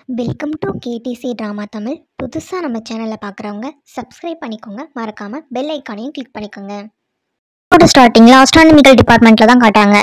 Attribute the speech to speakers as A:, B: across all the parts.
A: Welcome to KTC drama Tamil. புதுசாக நம்ம சேனலில் பார்க்குறவங்க சப்ஸ்கிரைப் பண்ணிக்கோங்க, மறக்காமல் பெல் ஐக்கானையும் கிளிக் பண்ணிக்கோங்க. ஸ்டார்டிங்கில் ஆஸ்ட்ரானமிக்கல் டிபார்ட்மெண்ட்டில் தான் காட்டாங்க.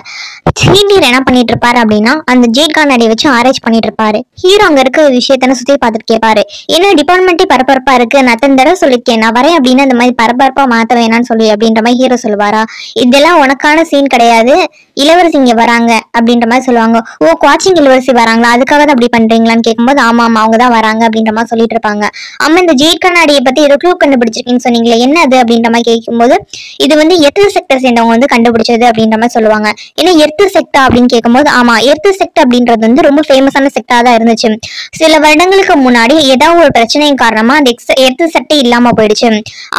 A: சீனியர் என்ன பண்ணிட்டு இருப்பாரு அப்படின்னா, அந்த ஜேட் கண்ணாடியை வச்சு ஆராய்ச்சி பண்ணிட்டு இருப்பாரு. ஹீரோ அங்கே இருக்க விஷயத்த சுற்றி பார்த்துட்டு கேட்பாரு, என்ன டிபார்ட்மெண்ட்டே பரபரப்பா இருக்கு, நான் அத்தனை தடவை சொல்லியிருக்கேன் நான் வரேன் அப்படின்னு அந்த மாதிரி பரபரப்பா மாற்ற வேணான்னு சொல்லி அப்படின்ற மாதிரி ஹீரோ சொல்லுவாரா. இதெல்லாம் உனக்கான சீன் கிடையாது, இளவரசி இங்கே வராங்க அப்படின்ற மாதிரி சொல்லுவாங்க. ஓ, வாட்சிங் இளவரசி வராங்களா, அதுக்காக தான் அப்படி பண்றீங்களான்னு கேட்கும்போது ஆமா ஆமா அவங்க தான் வராங்க அப்படின்ற மாதிரி சொல்லிட்டு இருப்பாங்க. அம்மா, இந்த ஜேட் கண்ணாடியை பத்தி ஏதோ க்ளூ கண்டுபிடிச்சிருக்கீங்கன்னு சொன்னீங்களே, என்ன அது அப்படின்ற மாதிரி கேட்கும்போது இது வந்து எர்த் செக்டர் சேர்ந்தவங்க வந்து கண்டுபிடிச்சது அப்படின்ற மாதிரி சொல்லுவாங்க. ஏன்னா எர்த் செக்டா அப்படின்னு கேட்கும்போது ஆமா, எர்த் செக்டர் அப்படின்றது வந்து ரொம்ப ஃபேமஸான செக்டா தான் இருந்துச்சு. சில வருடங்களுக்கு முன்னாடி ஏதாவது ஒரு பிரச்சனையின் காரணமா அந்த எர்த் செக்டே இல்லாம போயிடுச்சு.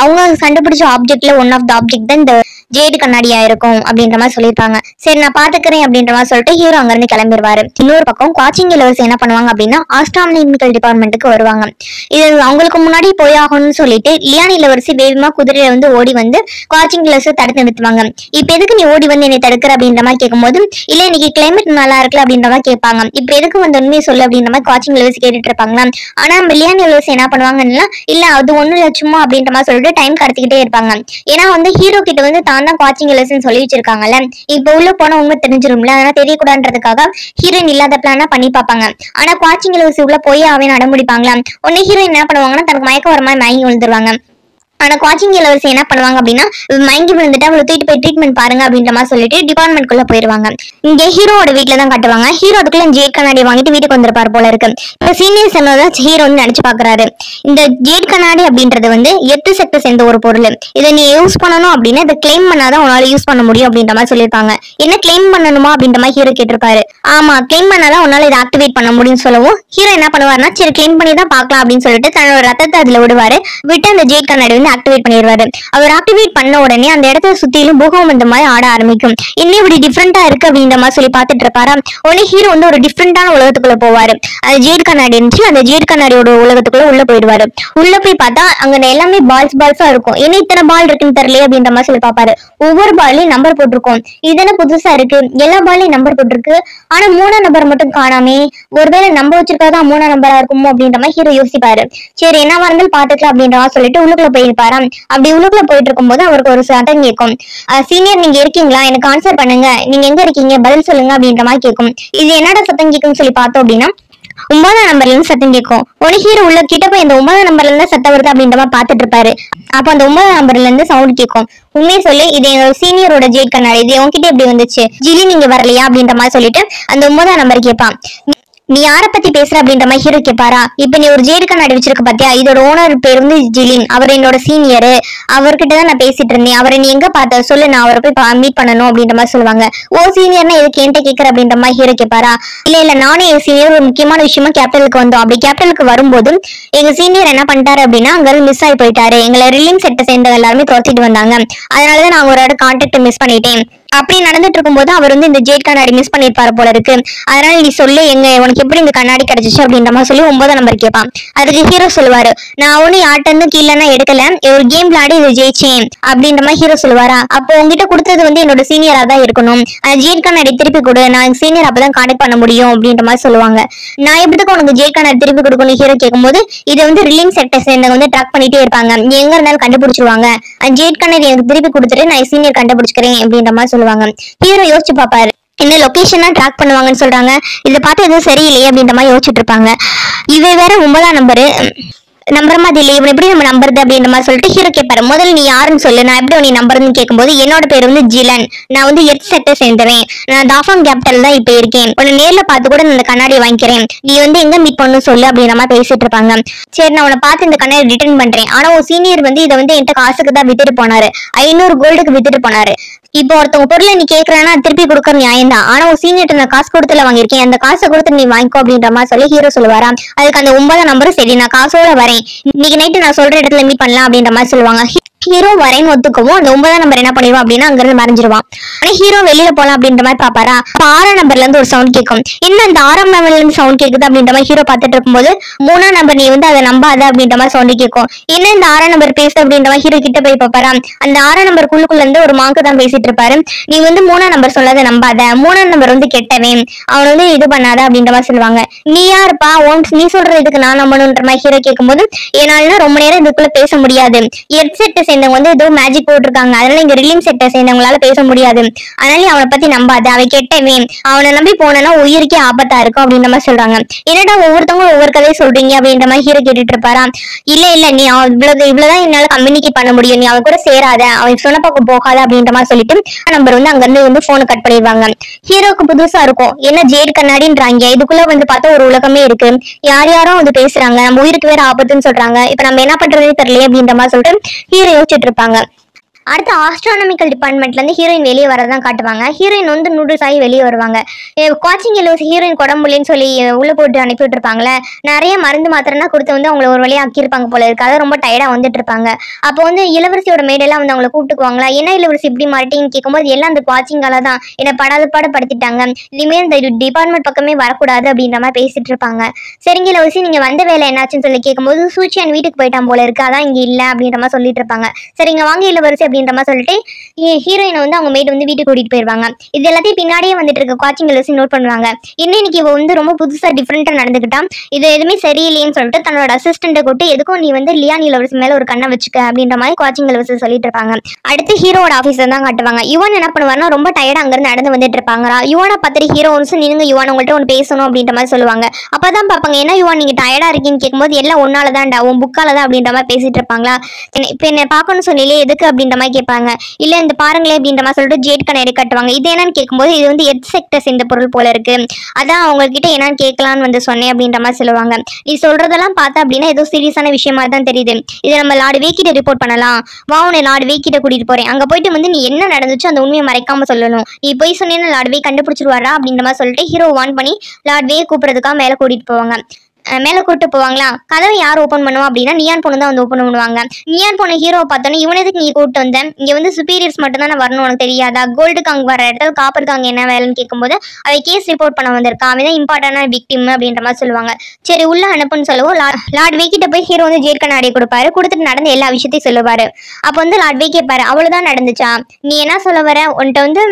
A: அவங்க கண்டுபிடிச்ச ஆப்ஜெக்ட்ல ஒன் ஆஃப் த ஆப்ஜெக்ட் தான் இந்த ஜேடு கண்ணாடியா இருக்கும் அப்படின்ற மாதிரி சொல்லியிருப்பாங்க. சரி நான் பாத்துக்கிறேன் அப்படின்ற மாதிரி சொல்லிட்டு ஹீரோ அங்க இருந்து கிளம்பிடுவாரு. இன்னொரு பக்கம் வாட்சிங் இளவரசி என்ன பண்ணுவாங்க அப்படின்னா, ஆஸ்ட்ரானமிக்கல் டிபார்ட்மெண்ட்டுக்கு வருவாங்க. இது அவங்களுக்கு முன்னாடி போய் ஆகணும்னு சொல்லிட்டு லியான் இளவரசி வேகமா குதிரையில வந்து ஓடி வந்து வாட்சிங் இளவரசி தடுத்து நிறுத்துவாங்க. இப்ப எதுக்கு நீ ஓடி வந்து என்னை தடுக்கிற அப்படின்ற மாதிரி கேட்கும்போது, இல்ல இன்னைக்கு கிளைமேட் நல்லா இருக்குல்ல அப்படின்ற மாதிரி கேட்பாங்க. இப்ப எதுக்கு வந்து உண்மையை சொல்லு அப்படின்ற மாதிரி வாட்சிங் இளவரசி கேட்டுட்டு இருப்பாங்களா. ஆனா லியான் இளவரசி என்ன பண்ணுவாங்கன்னா, இல்ல அது ஒண்ணும் இல்ல சும்மா அப்படின்ற மாதிரி சொல்லிட்டு டைம் கடத்திக்கிட்டே இருப்பாங்க. ஏன்னா வந்து ஹீரோ கிட்ட வந்து தான் வாட்சிங் இளவரசின்னு சொல்லி வச்சிருக்காங்கல்ல, இப்ப உள்ள போனா உண்மை தெரிஞ்சிரும்ல, அதனால தெரியக்கூடாதுன்றதுக்காக ஹீரோயின் இல்லாத பிளானா பண்ணி பார்ப்பாங்க. ஆனா வாட்சிங் இளவரசி உள்ள போய் அவன் அடம்பிடிப்பாங்களா. உடனே ஹீரோயின் என்ன பண்ணுவாங்கன்னா, தனக்கு மயக்கம் வர மாதிரி மயங்கி விழுந்துருவாங்க. ஆனா வாட்சிங் இளவரசி என்ன பண்ணுவாங்க அப்படின்னா, மயங்கி விழுந்துட்டு அவளை தூக்கிட்டு போய் ட்ரீட்மெண்ட் பாருங்க அப்படின்ற மாதிரி சொல்லிட்டு டிபார்ட்மெண்ட்குள்ள போயிருவாங்க. இங்க ஹீரோட வீட்டுல தான் காட்டுவாங்க. ஹீரோ அதுக்குள்ள ஜேட் கண்ணாடி வாங்கிட்டு வீட்டுக்கு வந்திருப்பாரு போல இருக்கு. இப்ப சீனியர் சொன்னதான் ஹீரோ வந்து நினைச்சு பாக்குறாரு. இந்த ஜேட் கண்ணாடி அப்படின்றது வந்து எர்த் செக்டர் சேர்ந்த ஒரு பொருள். இதை நீ யூஸ் பண்ணணும் அப்படின்னா இதை கிளைம் பண்ணாதான் உன்னால யூஸ் பண்ண முடியும் அப்படின்ற மாதிரி சொல்லியிருப்பாங்க. என்ன கிளைம் பண்ணணுமா அப்படின்ற மாதிரி ஹீரோ கேட்டிருப்பாரு. ஆமா, கிளைம் பண்ணாதான் உன்னால இதை ஆக்டிவேட் பண்ண முடியும்னு சொல்லவும் ஹீரோ என்ன பண்ணுவாருன்னா, சரி கிளைம் பண்ணி தான் பாக்கலாம் அப்படின்னு சொல்லிட்டு தன்னோட ரத்தத்தை அதுல விடுவாரு. விட்டு அந்த ஜேட் கண்ணாடி வந்து ஆக்டிவேட் பண்ணிடுவாரு. அவர் ஆக்டிவேட் பண்ண உடனே அந்த இடத்த சுத்திலும் பூகம்பம் இந்த மாதிரி ஆட ஆரம்பிக்கும். இன்னும் இப்படி டிஃப்ரெண்டா இருக்கு அப்படின்ற மாதிரி சொல்லி பார்த்துட்டு இருப்பாரா. உடனே ஹீரோ வந்து ஒரு டிஃப்ரெண்டான உலகத்துக்குள்ள போவாரு. அது ஜேட் கண்ணாடி இருந்துச்சு, அந்த ஜேட் கண்ணாடியோட உலகத்துக்குள்ள உள்ள போயிடுவாரு. உள்ள போய் பார்த்தா அங்க எல்லாமே பால்ஸா இருக்கும். என்ன இத்தனை பால் இருக்குன்னு தெரியல அப்படின்ற மாதிரி சொல்லி பார்ப்பாரு. ஒவ்வொரு பால்லையும் நம்பர் போட்டிருக்கும். இதெல்லாம் புதுசா இருக்கு, எல்லா பால்லையும் நம்பர் போட்டிருக்கு, ஆனா 3ஆம் நம்பர் மட்டும் காணாமே, ஒருவேளை நம்பர் வச்சிருக்காதான் 3ஆம் நம்பரா இருக்குமோ அப்படின்ற மாதிரி ஹீரோ யோசிப்பாரு. சரி என்ன இருந்தாலும் பாத்துக்கலாம் அப்படின்ற மாதிரி சொல்லிட்டு உள்ளுக்குள்ள போயிருப்பாரா. அப்படி உள்ளுக்குள்ள போயிட்டு இருக்கும்போது அவருக்கு ஒரு சட்டம் கேட்கும். சீனியர் நீங்க இருக்கீங்களா, எனக்கு ஆன்சர் பண்ணுங்க, நீங்க எங்க இருக்கீங்க, பதில் சொல்லுங்க அப்படின்ற மாதிரி கேட்கும். இது என்னடா சத்தம் கேட்கும்னு சொல்லி பார்த்தோம் அப்படின்னா, 9ஆம் நம்பர்ல இருந்து சத்தம் கேட்கும். உடனே ஹீரோ உள்ள கிட்ட போய் இந்த 9ஆம் நம்பர்ல இருந்து சத்தம் வருது அப்படின்ற மாதிரி பாத்துட்டு இருப்பாரு. அப்ப அந்த 9ஆம் நம்பர்ல இருந்து சவுண்ட் கேட்கும். உண்மையை சொல்லி இது என்னோட சீனியரோட ஜேட் கண்ணாடி, இது உன்கிட்ட எப்படி வந்துச்சு, ஜிலி நீங்க வரலையா அப்படின்ற மாதிரி சொல்லிட்டு அந்த 9ஆம் நம்பர் கேட்பான். நீ யார பத்தி பேசுற அப்படின்ற மாதிரி ஹீரோ கேட்பாரா. இப்ப நீ ஒரு ஜேடு கண்ணாடி வச்சிருக்க பாத்தியா, இதோட ஓனர் பேர் வந்து ஜிலின், அவர் என்னோட சீனியர், அவர்கிட்டதான் நான் பேசிட்டு இருந்தேன், அவரை நீ எங்க பார்த்த சொல்லு, நான் அவரை போய் மீட் பண்ணணும் அப்படின்ற மாதிரி சொல்லுவாங்க. ஓ சீனியர்னா எதுக்கு என்கிட்ட கேட்கற அப்படின்ற மாதிரி ஹீரோ கேட்பாரா. இல்ல நானே என் சீனியர் ஒரு முக்கியமான விஷயமா கேபிட்டலுக்கு வந்தோம். அப்படி கேபிட்டலுக்கு வரும்போது எங்க சீனியர் என்ன பண்ணிட்டாரு அப்படின்னா, அங்க மிஸ் ஆகி போயிட்டாரு, எங்களை ரிலிங் செட்டை சேர்ந்தவங்க எல்லாருமே துரத்திட்டு வந்தாங்க, அதனாலதான் நான் ஒரு கான்டாக்ட் மிஸ் பண்ணிட்டேன். அப்படி நடந்துட்டு இருக்கும்போது அவர் வந்து இந்த ஜேட் கண்ணாடி மிஸ் பண்ணிருப்பாரு போல இருக்கு, அதனால நீ சொல்லு எங்க உனக்கு எப்படி இந்த கண்ணாடி கிடைச்சிச்சு அப்படின்ற மாதிரி சொல்லி 9ஆம் நம்பர் கேட்பான். அதுக்கு ஹீரோ சொல்லுவாரு, நான் ஒண்ணு யார்ட்ட இருந்து கீழே எடுக்கல, ஒரு கேம் விளையாடி இதை ஜெயிச்சேன் அப்படின்ற மாதிரி ஹீரோ சொல்லுவாரா. அப்போ உங்ககிட்ட கொடுத்தது வந்து என்னோட சீனியரா தான் இருக்கணும், அந்த ஜேட் கண்ணாடி திருப்பி கொடு, நான் சீனியர் அப்பதான் கான்டாக்ட் பண்ண முடியும் அப்படின்ற மாதிரி சொல்லுவாங்க. நான் எப்படிதான் உனக்கு ஜேட் கண்ணாடி திருப்பி கொடுக்கணும் ஹீரோ கேட்கும்போது, இதை வந்து ரிலிங் செக்டர் சேர்ந்தவங்க வந்து ட்ராக் பண்ணிட்டே இருப்பாங்க, நீ எங்க இருந்தாலும் கண்டுபிடிச்சிருவாங்க, அந்த ஜேட் கண்ணாடி எனக்கு திருப்பி கொடுத்துட்டு நான் சீனியர் கண்டுபிடிச்சிக்கிறேன் அப்படின்ற மாதிரி சொல்லுவாங்க. ஹீரோ யோசிச்சு பாப்பாரு, என்ன லொகேஷனா ட்ராக் பண்ணுவாங்கன்னு சொல்றாங்க, இதை பார்த்து எதுவும் சரியில்லையே அப்படின்ற மாதிரி யோசிச்சுட்டு இருப்பாங்க. இவை வேற 9ஆம் நம்பரு நம்பர் மாதிரி இல்லை, இவன் எப்படி நம்ம நம்புறது அப்படின்ற மாதிரி சொல்லிட்டு ஹீரோ கேட்பாரு. முதல்ல நீ யாருன்னு சொல்லு, நான் எப்படி நீ நம்புறதுன்னு கேட்கும்போது, என்னோட பேர் வந்து ஜிலன், நான் வந்து எர்த் செக்டர் சேர்ந்தவன், நான் தாஃபாங் கேபிட்டல் தான் இப்ப இருக்கேன், உன்னை நேர்ல பார்த்து கூட இந்த கண்ணாடியை வாங்கிக்கிறேன், நீ வந்து எங்க மீட் பண்ணணும் சொல்லு அப்படின்ற மாதிரி பேசிட்டு இருப்பாங்க. சரி நான் உன்னை பார்த்து இந்த கண்ணாடி ரிட்டர்ன் பண்றேன், ஆனா உன் சீனியர் வந்து இதை வந்து என்கிட்ட காசுக்கு தான் வித்துட்டு போனாரு, 500 கோல்டுக்கு வித்துட்டு போனாரு. இப்போ ஒருத்தவங்க பொருளை நீ கேட்கறன்னா திருப்பி கொடுக்கற நியாயம் தான், ஆனா உன் சீனியர்ட்ட நான் காசு கொடுத்துல வாங்கியிருக்கேன், அந்த காசை கொடுத்து நீ வாங்கிக்கோ அப்படின்ற மாதிரி சொல்லி ஹீரோ சொல்லுவாரா. அதுக்கு அந்த 9ஆம் நம்பரும் சரி நான் காசோட வரேன், இன்னைக்கு நைட்டு நான் சொல்ற இடத்துல மீட் பண்ணலாம் அப்படின்ற மாதிரி சொல்லுவாங்க. ஹீரோ வரேன்னு ஒத்துக்கவும் அந்த 9ஆம் நம்பர் என்ன பண்ணிடுவான் அப்படின்னா அங்கிருந்து மறைஞ்சிருவான். ஆனா ஹீரோ வெளியில போலாம் அப்படின்ற மாதிரி பாப்பாரா, 6ஆம் நம்பர்ல இருந்து ஒரு சவுண்ட் கேட்கும். என்ன இந்த 6ஆம் நம்பர்ல இருந்து சவுண்ட் கேக்குது அப்படின்ற மாதிரி ஹீரோ பார்த்துட்டு இருக்கும்போது 3ஆம் நம்பர் நீ வந்து அதை நம்பாத அப்படின்ற மாதிரி சவுண்ட் கேட்கும். என்ன இந்த 6ஆம் நம்பர் பேசுது அப்படின்ற மாதிரி ஹீரோ கிட்ட போய் பாப்பாரா, அந்த 6ஆம் நம்பர் குள்ளுக்குள்ள இருந்து ஒரு மாங்கு தான் பேசிட்டு இருப்பாரு. நீ வந்து 3ஆம் நம்பர் சொல்லாத நம்பாத, 3ஆம் நம்பர் வந்து கெட்டவன், அவன் வந்து இது பண்ணாத அப்படின்ற மாதிரி சொல்லுவாங்க. நீ யாருப்பா, நீ சொல்ற இதுக்கு நான் நம்பணுன்ற மாதிரி ஹீரோ கேட்கும்போது என்னால ரொம்ப நேரம் இதுக்குள்ள பேச முடியாது, ஹெட்செட்டை சேர்ந்தவங்க வந்து ஏதோ மேஜிக் போட்டிருக்காங்க, அதனால இங்க ரிலீம் செட்டை சேர்ந்தவங்களால பேச முடியாது, அதனால அவனை பத்தி நம்பாத, அவன் கெட்டவன், அவனை நம்பி போனா உயிருக்கே ஆபத்தா இருக்கும் அப்படின்ற மாதிரி சொல்றாங்க. என்னடா ஒவ்வொருத்தவங்களும் ஒவ்வொரு கதையை சொல்றீங்க அப்படின்ற மாதிரி ஹீரோ கேட்டுட்டு இருப்பாரா. இல்ல நீ இவ்வளவுதான் என்னால கம்யூனிகேட் பண்ண முடியும், நீ அவன் கூட சேராத, அவன் சொன்ன பக்கம் போகாத அப்படின்ற மாதிரி சொல்லிட்டு நம்பர் வந்து அங்க இருந்து வந்து போனை கட் பண்ணிடுவாங்க. ஹீரோக்கு புதுசா இருக்கும், என்ன ஜேட் கண்ணாடின்றாங்க, இதுக்குள்ள வந்து பார்த்தா ஒரு உலகமே இருக்கு, யாரும் வந்து பேசுறாங்க, நம்ம உயிருக்கு வேற ஆபத்துன்னு சொல்றாங்க, இப்ப நம்ம என்ன பண்றதே தெரியல அப்படின்ற மாதிரி சொல்லிட்டு ஹீரோ யோசிச்சுட்டு இருப்பாங்க. அடுத்து ஆஸ்ட்ரானமிக்கல் டிபார்ட்மெண்ட்ல இருந்து ஹீரோயின் வெளியே வரதான் காட்டுவாங்க. ஹீரோயின் வந்து நூடுல்ஸ் ஆகி வெளியே வருவாங்க. கோச்சிங் எல்லோஸ் ஹீரோயின் குடம்புலின்னு சொல்லி உள்ள போட்டு அனுப்பி விட்டுருப்பாங்களே, நிறைய மருந்து மாத்திரம்னா கொடுத்து வந்து அவங்கள ஒரு வழியாக ஆக்கியிருப்பாங்க போல இருக்கு. அதை ரொம்ப டயர்டா வந்துட்டு இருப்பாங்க. அப்போ வந்து இளவரசியோட மேடெல்லாம் வந்து அவங்களை கூப்பிட்டுக்குவாங்களா, என்ன இளவரசி இப்படி மாட்டின்னு கேட்கும்போது எல்லாம் அந்த கோச்சிங்கால தான் என்னை பாடப்படுத்திட்டாங்க, இனிமேல் இந்த டிபார்ட்மெண்ட் பக்கமே வரக்கூடாது அப்படின்ற மாதிரி பேசிட்டு இருப்பாங்க. சரிங்க இளவரசி, நீங்க வந்த வேலை என்னாச்சுன்னு சொல்லி கேட்கும்போது சூச்சியான் வீட்டுக்கு போயிட்டான் போல இருக்கு, அதான் இங்க இல்ல அப்படின்ற மாதிரி சொல்லிட்டு இருப்பாங்க. சரிங்க வாங்க இளவரசி அப்படின்ற மாதிரி சொல்லிட்டு ஹீரோயினை வந்து அவங்க மேட் வந்து வீட்டுக்கு கூட்டிட்டு போயிருவாங்க. இது எல்லாத்தையும் பின்னாடியே வந்துட்டு இருக்க கோச்சிங் எல்லோசி நோட் பண்ணுவாங்க. இன்னைக்கு இவ வந்து ரொம்ப புதுசா டிஃப்ரெண்டா நடந்துக்கிட்டான், இது எதுவுமே சரியில்லைன்னு சொல்லிட்டு தன்னோட அசிஸ்டண்ட்டை கூட்டு எதுக்கும் நீ வந்து லியான் இளவரசி மேல ஒரு கண்ணை வச்சுக்க அப்படின்ற மாதிரி கோச்சிங் எல்லோசி சொல்லிட்டு இருப்பாங்க. அடுத்து ஹீரோட ஆஃபீஸர் தான் காட்டுவாங்க. யுவன் என்ன பண்ணுவாருன்னா ரொம்ப டயர்டா அங்கிருந்து நடந்து வந்துட்டு இருப்பாங்க. யுவனை பார்த்துட்டு ஹீரோ வந்து நீங்க யுவன் உங்கள்கிட்ட ஒன்று பேசணும் அப்படின்ற மாதிரி சொல்லுவாங்க. அப்பதான் பார்ப்பாங்க, என்ன யுவன் நீங்க டயர்டா இருக்கீங்கன்னு கேட்கும்போது எல்லாம் ஒன்னாலதான்டா, உன் புக்கால தான் அப்படின்ற மாதிரி பேசிட்டு இருப்பாங்களா. இப்ப என்ன பார்க்கணும்னு சொன்னீங்களே எதுக்கு அப்படின்ற மாதிரி கேட்பாங்க. இல்ல இந்த பாருங்களே அப்படின்ற மாதிரி சொல்லிட்டு ஜேட் கண்ணாடி கட்டுவாங்க. இது என்னன்னு கேட்கும்போது இது வந்து எட் செக்டர் சேர்ந்த பொருள் போல இருக்கு, அதான் அவங்ககிட்ட என்னன்னு கேட்கலான்னு வந்து சொன்னேன் அப்படின்ற மாதிரி சொல்லுவாங்க. நீ சொல்றதெல்லாம் பார்த்தா அப்படின்னா ஏதோ சீரியஸான விஷயமா தான் தெரியுது, இதை நம்ம லார்ட் வேக்கிட்ட ரிப்போர்ட் பண்ணலாம், வா உன்னை லார்ட் வேக்கிட்ட கூட்டிட்டு போறேன், அங்க போயிட்டு வந்து நீ என்ன நடந்துச்சோ அந்த உண்மையை மறைக்காம சொல்லணும், நீ போய் சொன்னேன்னு லார்ட் வே கண்டுபிடிச்சிருவாரா அப்படின்ற மாதிரி சொல்லிட்டு ஹீரோ வான் பண்ணி லார்ட் வே கூப்பிடுறதுக்காக மேல கூட்டிட்டு போவாங்க. மேலே கூட்டு போவாங்களா, கதவை யார் ஓப்பன் பண்ணுவா அப்படின்னா நியான் பொண்ணு தான் வந்து ஓப்பன் பண்ணுவாங்க. நியான் பொண்ணு ஹீரோவை பார்த்தோன்னே இவனதுக்கு நீ கூப்பிட்டு வந்தேன், இங்கே வந்து சுப்பீரியர்ஸ் மட்டும் தான் வரணும் உனக்கு தெரியாதா, கோல்டுக்கு அங்கே வர இடத்துல காப்பருக்கு அங்கே என்ன வேலைன்னு கேட்கும்போது அவை கேஸ் ரிப்போர்ட் பண்ண வந்திருக்கா, அவன் தான் இம்பார்ட்டன்டான விக்டிம் அப்படின்ற மாதிரி சொல்லுவாங்க. சரி உள்ள அனுப்புன்னு சொல்லவும் லார்ட் வேக்கிட்ட போய் ஹீரோ வந்து ஜேட் கண்ணாடியை கொடுப்பாரு, கொடுத்துட்டு நடந்த எல்லா விஷயத்தையும் சொல்லுவாரு. அப்போ வந்து லார்ட் வே கேட்பாரு, அவ்வளவுதான் நடந்துச்சா, நீ என்ன சொல்ல வர, உன்கிட்ட வந்து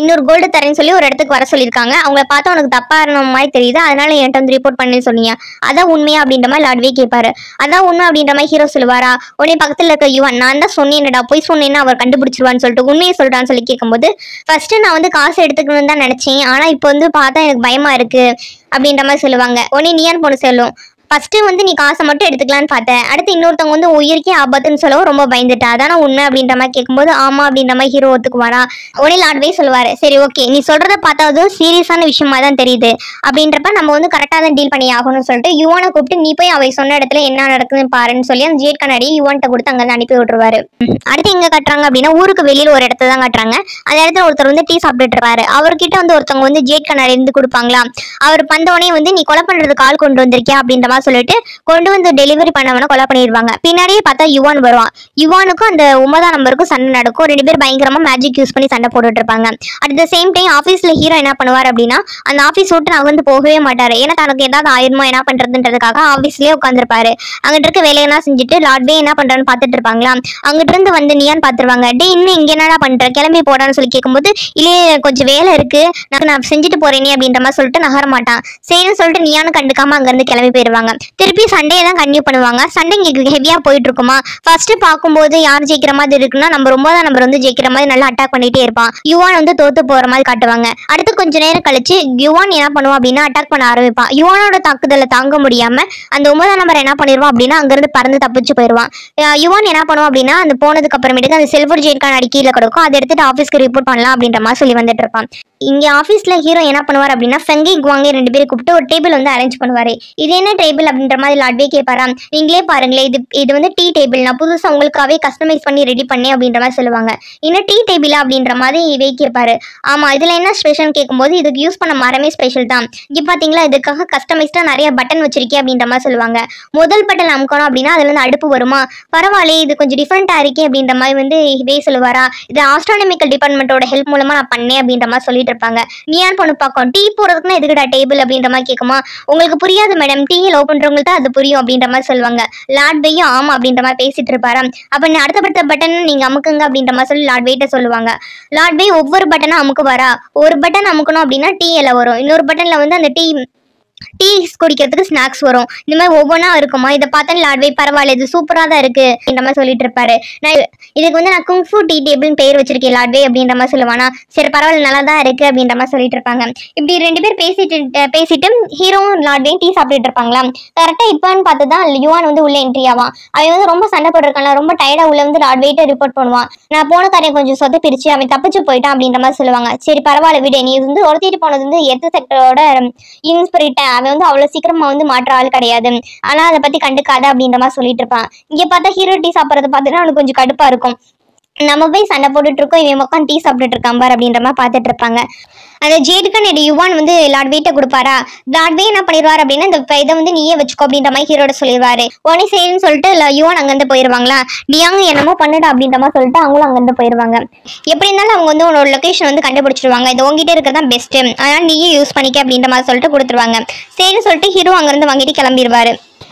A: இன்னொரு கோல்டு தரேன்னு சொல்லி ஒரு இடத்துக்கு வர சொல்லியிருக்காங்க, அவங்கள பார்த்தா உனக்கு தப்பா இருந்த மாதிரி தெரியுது, அதனால என்கிட்ட வந்து ரிப்போர்ட் பண்ணி சொன்னீங்க, அதான் உண்மையா அப்படின்ற மாதிரி லார்ட் வே கேட்பாரு. அதான் உண்மை அப்படின்ற மாதிரி ஹீரோ சொல்லுவாரா. உடனே பக்கத்துல இருக்க யுவன் நான் தான் சொன்னேன்டா, போய் சொன்னேன்னா அவர் கண்டுபிடிச்சிருவான்னு சொல்லிட்டு உண்மையை சொல்றான்னு சொல்லி கேட்கும்போது ஃபர்ஸ்ட் நான் வந்து காசு எடுத்துக்கணும்னு தான் நினைச்சேன், ஆனா இப்போ வந்து பார்த்தா எனக்கு பயமா இருக்கு அப்படின்ற மாதிரி சொல்லுவாங்க. உடனே நியான் பொண்ணு சொல்லும், ஃபர்ஸ்ட் வந்து நீ காசை மட்டும் எடுத்துக்கலான்னு பார்த்தேன், அடுத்து இன்னொருத்தவங்க வந்து உயிருக்கே ஆபத்துன்னு சொல்லவும் ரொம்ப பயந்துட்டா, அதான உண்மை அப்படின்ற மாதிரி கேட்கும்போது ஆமா அப்படின்ற மாதிரி ஹீரோ ஒத்துக்குவாரா. உடனே லார்ட் வே சொல்லுவாரு, சரி ஓகே நீ சொல்றத பார்த்தா அது சீரியஸான விஷயமா தான் தெரியுது, அப்படின்றப்ப நம்ம வந்து கரெக்டாக தான் டீல் பண்ணி ஆகணும்னு சொல்லிட்டு யுவனை கூப்பிட்டு நீ போய் அவை சொன்ன இடத்துல என்ன நடக்குதுன்னு பாருன்னு சொல்லி அந்த ஜேட் கண்ணாடி யுவன்கிட்ட கொடுத்து அங்கே அனுப்பி விட்டுருவாரு. அடுத்து எங்க கட்டுறாங்க அப்படின்னா ஊருக்கு வெளியில ஒரு இடத்த தான் கட்டுறாங்க. அந்த இடத்துல ஒருத்தர் வந்து டீ சாப்பிட்டுட்டு இருப்பாரு. அவர்கிட்ட வந்து ஒருத்தவங்க வந்து ஜேட் கண்ணாடி இருந்து கொடுப்பாங்களா. அவர் வந்தவொடனே வந்து நீ கொலை பண்றதுக்கு ஆள் கொண்டு வந்திருக்கியா அப்படின்ற சொல்லிட்டு கொண்டு வந்து டெலிவரி பண்ணவன கொலை பண்ணிடுவாங்க. பின்னாடியே பார்த்தா யுவான் வருவான். யுவானுக்கும் அந்த 9ஆம் நம்பருக்கும் சண்டை நடக்கும். ரெண்டு பேர் பயங்கரமா மேஜிக் யூஸ் பண்ணி சண்டை போட்டுட்டு இருப்பாங்க. அட் த சேம் டைம் ஆஃபீஸ்ல ஹீரோ என்ன பண்ணுவார் அப்படின்னா அந்த ஆஃபீஸ் விட்டு நகர்ந்து போகவே மாட்டாரு. ஏன்னா தனக்கு ஏதாவது ஆயிருமோ என்ன பண்றதுன்றதுக்காக ஆஃபீஸ்லயே உட்காந்துருப்பாரு. அங்கிட்டு இருக்க வேலையெல்லாம் செஞ்சுட்டு லார்ட் வே என்ன பண்றான்னு பார்த்துட்டு இருப்பாங்களா. அங்கிட்டு இருந்து வந்து நியான் பார்த்துருவாங்க. டே இன்னும் இங்க என்னடா பண்ற, கிளம்பி போடான்னு சொல்லி கேட்கும்போது இல்லையே கொஞ்சம் வேலை இருக்கு நான் செஞ்சுட்டு போறேனே அப்படின்ற மாதிரி சொல்லிட்டு நகர மாட்டான். சரின்னு சொல்லிட்டு நியானு கண்டுக்காம அங்கிருந்து கிளம்பி போயிருவாங்க. திருப்பி சண்டே தான் கண்டினியூ பண்ணுவாங்க. சண்டே இங்கே ஹெவியா போயிட்டு இருக்குமா. ஃபர்ஸ்ட் பார்க்கும்போது யார் ஜெயிக்கிற மாதிரி இருக்குன்னா நம்ம 9ஆம் நம்பர் வந்து ஜெயிக்கிற மாதிரி நல்லா அட்டாக் பண்ணிட்டே இருப்பான். யுவான் வந்து தோத்து போற மாதிரி காட்டுவாங்க. அடுத்து கொஞ்ச நேரம் கழிச்சு யுவான் என்ன பண்ணுவான் அப்படின்னா அட்டாக் பண்ண ஆரம்பிப்பான். யுவானோட தாக்குதலை தாங்க முடியாம அந்த 9ஆம் நம்பர் என்ன பண்ணிடுவான் அப்படின்னா அங்கிருந்து பறந்து தப்பிச்சு போயிடுவான். யுவான் என்ன பண்ணுவான் அப்படின்னா அந்த போனதுக்கு அப்புறமேட்டுக்கு அந்த சில்வர் ஜெயிட் கார்டு கீழே கிடக்கும். அதை எடுத்துட்டு ஆஃபீஸ்க்கு ரிப்போர்ட் பண்ணலாம் அப்படின்ற மாதிரி சொல்லி வந்துட்டு இருப்பான். இங்க ஆஃபீஸ்ல ஹீரோ என்ன பண்ணுவார் அப்படின்னா ஃபெங்கி குவாங்கி ரெண்டு பேரும் கூப்பிட்டு ஒரு டேபிள் வந்து அரேஞ்ச் பண்ணுவாரு. இது என்ன டேபிள் டேபிள் அப்படின்ற மாதிரி லாட்வே கேட்பாராம். நீங்களே பாருங்களேன், இது வந்து டீ டேபிள், நான் புதுசாக உங்களுக்காகவே கஸ்டமைஸ் பண்ணி ரெடி பண்ணேன் அப்படின்ற மாதிரி சொல்லுவாங்க. இன்னும் டீ டேபிளா அப்படின்ற மாதிரி இவே கேட்பாரு. ஆமாம், இதில் என்ன ஸ்பெஷல் கேட்கும்போது இதுக்கு யூஸ் பண்ண மரமே ஸ்பெஷல் தான். இங்கே பார்த்தீங்களா, இதுக்காக கஸ்டமைஸ்டாக நிறைய பட்டன் வச்சிருக்கேன் அப்படின்ற மாதிரி சொல்லுவாங்க. முதல் பட்டன் அமுக்கணும் அப்படின்னா அதுல இருந்து அடுப்பு வருமா, பரவாயில்ல இது கொஞ்சம் டிஃப்ரெண்ட்டாக இருக்கே அப்படின்ற மாதிரி வந்து இவே சொல்லுவாரா. இது ஆஸ்ட்ரானமிக்கல் டிபார்ட்மெண்ட்டோட ஹெல்ப் மூலமா நான் பண்ணேன் அப்படின்ற மாதிரி சொல்லிட்டு இருப்பாங்க. நீ ஏன் பொண்ணு பார்க்கும், டீ போடுறதுக்குன்னா எதுக்குடா டேபிள் அப்படின்ற மாதிரி கேட்குமா. உங்களுக்கு புரியாது மேடம், டீ லவ் பண்றவங்களுக்கு தான் அது புரியும் அப்படின்ற மாதிரி சொல்லுவாங்க. லாட்வேயும் ஆமா அப்படின்ற மாதிரி பேசிட்டு இருப்பாரா. அப்ப நீ அடுத்த பட்டன் நீங்க அமுக்குங்க அப்படின்ற மாதிரி சொல்லி லாட்வேட்ட சொல்லுவாங்க. லாட்வே ஒவ்வொரு பட்டனும் அமுக்குவாரா. ஒரு பட்டன் அமுக்கணும் அப்படின்னா டீ எல்லாம் வரும், இன்னொரு பட்டன்ல வந்து அந்த டீ குடிக்கிறதுக்கு ஸ்நாக்ஸ் வரும். இந்த மாதிரி ஒவ்வொன்றா இருக்குமா. இதை பார்த்தா லாட்வே பரவாயில்ல, இது சூப்பராக தான் இருக்கு இந்த மாதிரி சொல்லிட்டு இருப்பாரு. நான் இதுக்கு வந்து நான் குங்ஃபு டீ டேபிள்னு பேர் வச்சிருக்கேன் லாட்வே அப்படின்ற மாதிரி சொல்லுவானா. சரி பரவாயில்ல, நல்லா தான் இருக்கு அப்படின்ற மாதிரி சொல்லிட்டு இருப்பாங்க. இப்படி ரெண்டு பேர் பேசிட்டு ஹீரோவும் லாட்வேயும் டீ சாப்பிட்டுட்டு இருப்பாங்களா. கரெக்டாக இப்போன்னு பார்த்து தான் யுவான் வந்து உள்ள என்ட்ரி ஆவான். அவன் வந்து ரொம்ப சண்டை போட்டிருக்கான்ல, ரொம்ப டயர்டாக உள்ள வந்து லாட்வேட்ட ரிப்போர்ட் பண்ணுவான். நான் போன காரியம் கொஞ்சம் சொதப்பிரிச்சு அவன் தப்பிச்சு போயிட்டான் அப்படின்ற மாதிரி சொல்லுவாங்க. சரி பரவாயில்ல விடு, நீ வந்து ஒருத்திட்டு போனது வந்து எர்த் செக்டரோட இன்ஸ்பிரிட்ட, அவன் வந்து அவ்வளவு சீக்கிரமா வந்து மாற்ற ஆள் கிடையாது, ஆனா அதை பத்தி கண்டுக்காத அப்படின்ற மாதிரி சொல்லிட்டு இருப்பான். இங்க பார்த்தா ஹீரோ டீ சாப்பிட்றத பார்த்துட்டு அவனுக்கு கொஞ்சம் கடுப்பா இருக்கும். நம்ம போய் சண்டை போட்டுட்டு இருக்கோம், இவன் உட்காந்து டீ சாப்பிட்டுட்டு இருக்கான் பார் அப்படின்ற மாதிரி பார்த்துட்டு இருப்பாங்க. அந்த ஜேடுக்கான யுவான் வந்து லாட்வேட்ட கொடுப்பாரா. லாட்வே என்ன பண்ணிடுவார் அப்படின்னா, இந்த இதை வந்து நீயே வச்சுக்கோ அப்படின்ற மாதிரி ஹீரோட சொல்லிடுவாரு. உடனே சரின்னு சொல்லிட்டு யுவான் அங்கிருந்து போயிருவாங்களா. டியாங் என்னமோ பண்ணுடா அப்படின்ற மாதிரி சொல்லிட்டு அவங்களும் அங்கிருந்து போயிருவாங்க. எப்படி இருந்தாலும் அவங்க வந்து உன்னோட லொகேஷன் வந்து கண்டுபிடிச்சிருவாங்க, இது உங்ககிட்ட இருக்கிறதா பெஸ்ட், அதனால நீயே யூஸ் பண்ணிக்க அப்படின்ற மாதிரி சொல்லிட்டு கொடுத்துருவாங்க. சரின்னு சொல்லிட்டு ஹீரோ அங்கிருந்து வாங்கிட்டு கிளம்பிடுவாரு.